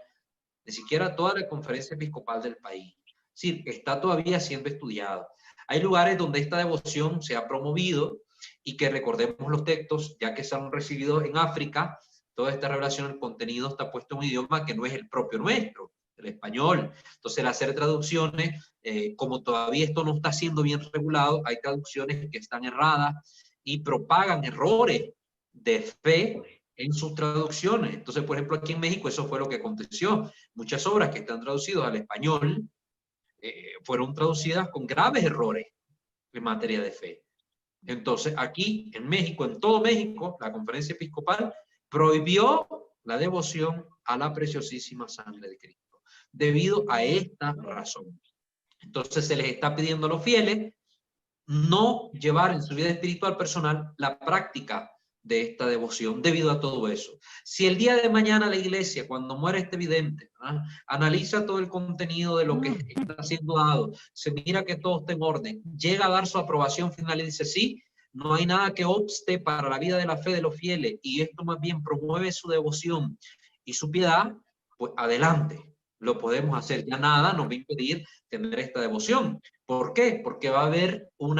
ni siquiera toda la conferencia episcopal del país. Sí, está todavía siendo estudiado. Hay lugares donde esta devoción se ha promovido y que recordemos los textos, ya que se han recibido en África, toda esta revelación, el contenido está puesto en un idioma que no es el propio nuestro, el español. Entonces, al hacer traducciones, como todavía esto no está siendo bien regulado, hay traducciones que están erradas y propagan errores de fe en sus traducciones. Entonces, por ejemplo, aquí en México eso fue lo que aconteció. Muchas obras que están traducidas al español fueron traducidas con graves errores en materia de fe. Entonces, aquí en México, en todo México, la conferencia episcopal prohibió la devoción a la preciosísima sangre de Cristo, debido a esta razón. Entonces, se les está pidiendo a los fieles no llevar en su vida espiritual personal la práctica de esta devoción debido a todo eso. Si el día de mañana la iglesia, cuando muere este vidente, analiza todo el contenido de lo que está siendo dado, se mira que todo está en orden, llega a dar su aprobación final y dice sí, no hay nada que obste para la vida de la fe de los fieles y esto más bien promueve su devoción y su piedad, pues adelante, lo podemos hacer. Ya nada nos va a impedir tener esta devoción. ¿Por qué? Porque va a haber un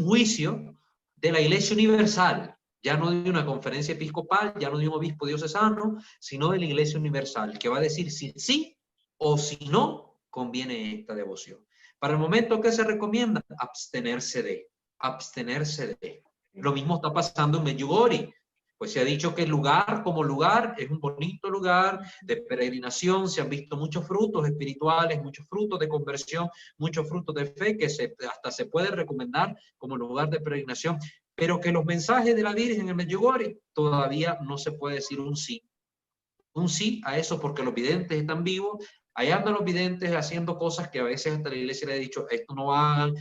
juicio de la Iglesia Universal, ya no de una conferencia episcopal, ya no de un obispo diocesano, sino de la Iglesia Universal, que va a decir si sí o si no conviene esta devoción. Para el momento, ¿qué se recomienda? Abstenerse de. Lo mismo está pasando en Medjugorje. Pues se ha dicho que el lugar como lugar es un bonito lugar de peregrinación, se han visto muchos frutos espirituales, muchos frutos de conversión, muchos frutos de fe que hasta se puede recomendar como lugar de peregrinación, pero que los mensajes de la Virgen en Medjugorje todavía no se puede decir un sí a eso porque los videntes están vivos. Allá andan los videntes haciendo cosas que a veces hasta la iglesia le ha dicho, esto no hagan,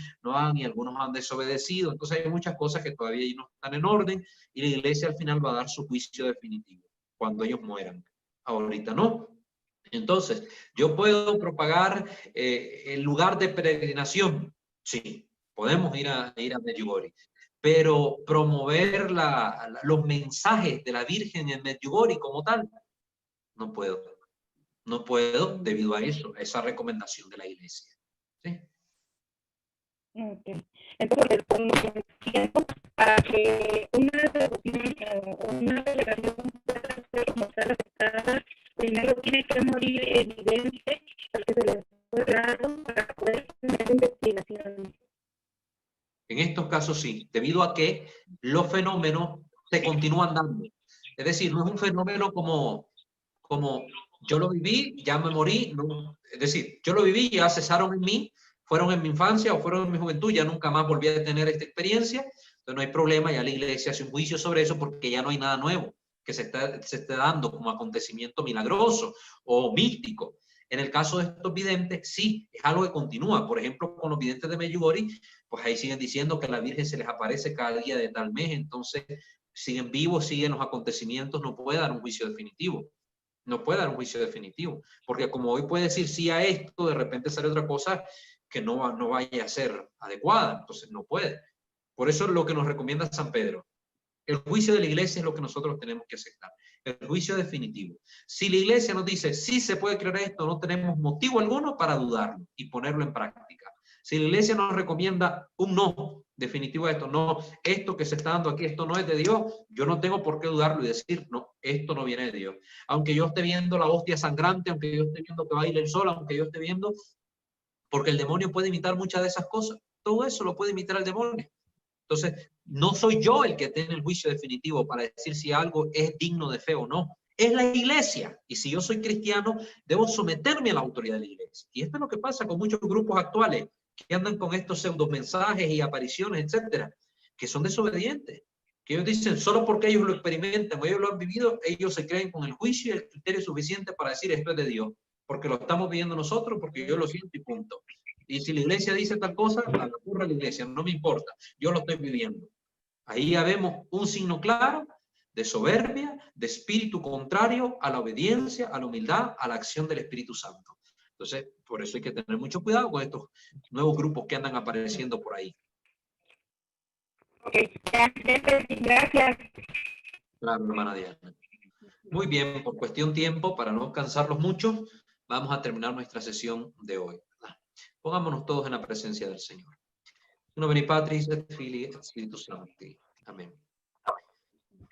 y algunos han desobedecido. Entonces hay muchas cosas que todavía no están en orden y la iglesia al final va a dar su juicio definitivo cuando ellos mueran. Ahorita no. Entonces, yo puedo propagar el lugar de peregrinación. Sí, podemos ir a Medjugorje. Pero promover los mensajes de la Virgen en Medjugorje como tal, no puedo. No puedo debido a eso, a esa recomendación de la iglesia. ¿Sí? Okay. Entonces, para que una devoción o una delegación pueda ser como tal aceptada, primero tiene que morir evidente al que se le fue dado para poder tener investigación. En estos casos sí, debido a que los fenómenos se continúan dando. Es decir, no es un fenómeno como yo lo viví, ya me morí, no. Es decir, yo lo viví, ya cesaron en mí, fueron en mi infancia o fueron en mi juventud, ya nunca más volví a tener esta experiencia, entonces no hay problema, ya la iglesia hace un juicio sobre eso porque ya no hay nada nuevo que se esté dando como acontecimiento milagroso o místico. En el caso de estos videntes, sí, es algo que continúa. Por ejemplo, con los videntes de Medjugorje, pues ahí siguen diciendo que la Virgen se les aparece cada día de tal mes, entonces siguen vivos, siguen los acontecimientos, no puede dar un juicio definitivo. No puede dar un juicio definitivo, porque como hoy puede decir sí a esto, de repente sale otra cosa que no vaya a ser adecuada, entonces no puede. Por eso es lo que nos recomienda San Pedro. El juicio de la iglesia es lo que nosotros tenemos que aceptar, el juicio definitivo. Si la iglesia nos dice sí se puede creer esto, no tenemos motivo alguno para dudarlo y ponerlo en práctica. Si la iglesia nos recomienda un no definitivo a esto, no, esto que se está dando aquí, esto no es de Dios, yo no tengo por qué dudarlo y decir, no, esto no viene de Dios. Aunque yo esté viendo la hostia sangrante, aunque yo esté viendo que baila el sol, aunque yo esté viendo, porque el demonio puede imitar muchas de esas cosas, todo eso lo puede imitar el demonio. Entonces, no soy yo el que tiene el juicio definitivo para decir si algo es digno de fe o no. Es la iglesia. Y si yo soy cristiano, debo someterme a la autoridad de la iglesia. Y esto es lo que pasa con muchos grupos actuales que andan con estos pseudo mensajes y apariciones, etcétera. que son desobedientes, que ellos dicen, solo porque ellos lo experimentan o ellos lo han vivido, ellos se creen con el juicio y el criterio suficiente para decir esto es de Dios, porque lo estamos viviendo nosotros, porque yo lo siento y punto. Y si la iglesia dice tal cosa, a la curra la iglesia, no me importa, yo lo estoy viviendo. Ahí ya vemos un signo claro de soberbia, de espíritu contrario a la obediencia, a la humildad, a la acción del Espíritu Santo. Entonces, por eso hay que tener mucho cuidado con estos nuevos grupos que andan apareciendo por ahí. Ok, gracias. Claro, hermana Diana. Muy bien, por cuestión de tiempo, para no cansarlos mucho, vamos a terminar nuestra sesión de hoy. Pongámonos todos en la presencia del Señor. In nomine Patris et Filii et Spiritus Sancti. Amén.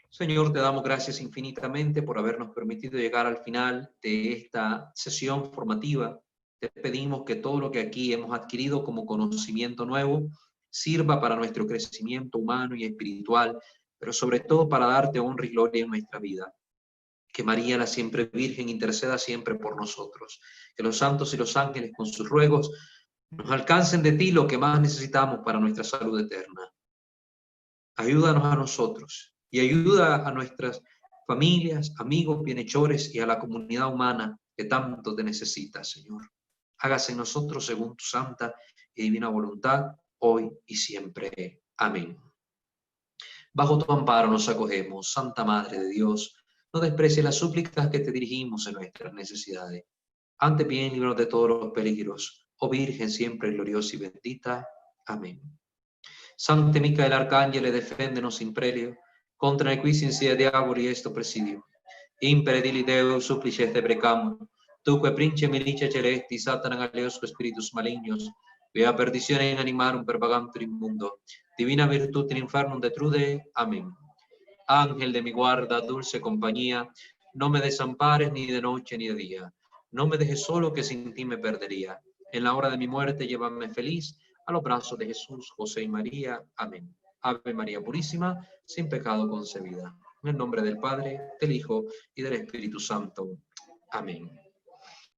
Señor, te damos gracias infinitamente por habernos permitido llegar al final de esta sesión formativa. Te pedimos que todo lo que aquí hemos adquirido como conocimiento nuevo sirva para nuestro crecimiento humano y espiritual, pero sobre todo para darte honra y gloria en nuestra vida. Que María, la siempre Virgen, interceda siempre por nosotros. Que los santos y los ángeles, con sus ruegos, nos alcancen de ti lo que más necesitamos para nuestra salud eterna. Ayúdanos a nosotros y ayuda a nuestras familias, amigos, bienhechores y a la comunidad humana que tanto te necesita, Señor. Hágase en nosotros según tu santa y divina voluntad, hoy y siempre. Amén. Bajo tu amparo nos acogemos, Santa Madre de Dios. No desprecies las súplicas que te dirigimos en nuestras necesidades. Antes bien, líbranos de todos los peligros. Oh Virgen siempre gloriosa y bendita. Amén. Sancte Micael Arcangele, defendenos in prelio, contra nequis diaboli esto presidio. Impere dili Deus supplices te precamur, tuque prince milicia celesti, Satanas galeosque spiritus malignos, via perdizione in animarum pervagantur in mundo, divina virtud in infernum detrude. Amén. Ángel de mi guarda, dulce compañía, no me desampares ni de noche ni de día, no me dejes solo que sin ti me perdería. En la hora de mi muerte llévame feliz a los brazos de Jesús, José y María. Amén. Ave María Purísima, sin pecado concebida. En el nombre del Padre, del Hijo y del Espíritu Santo. Amén.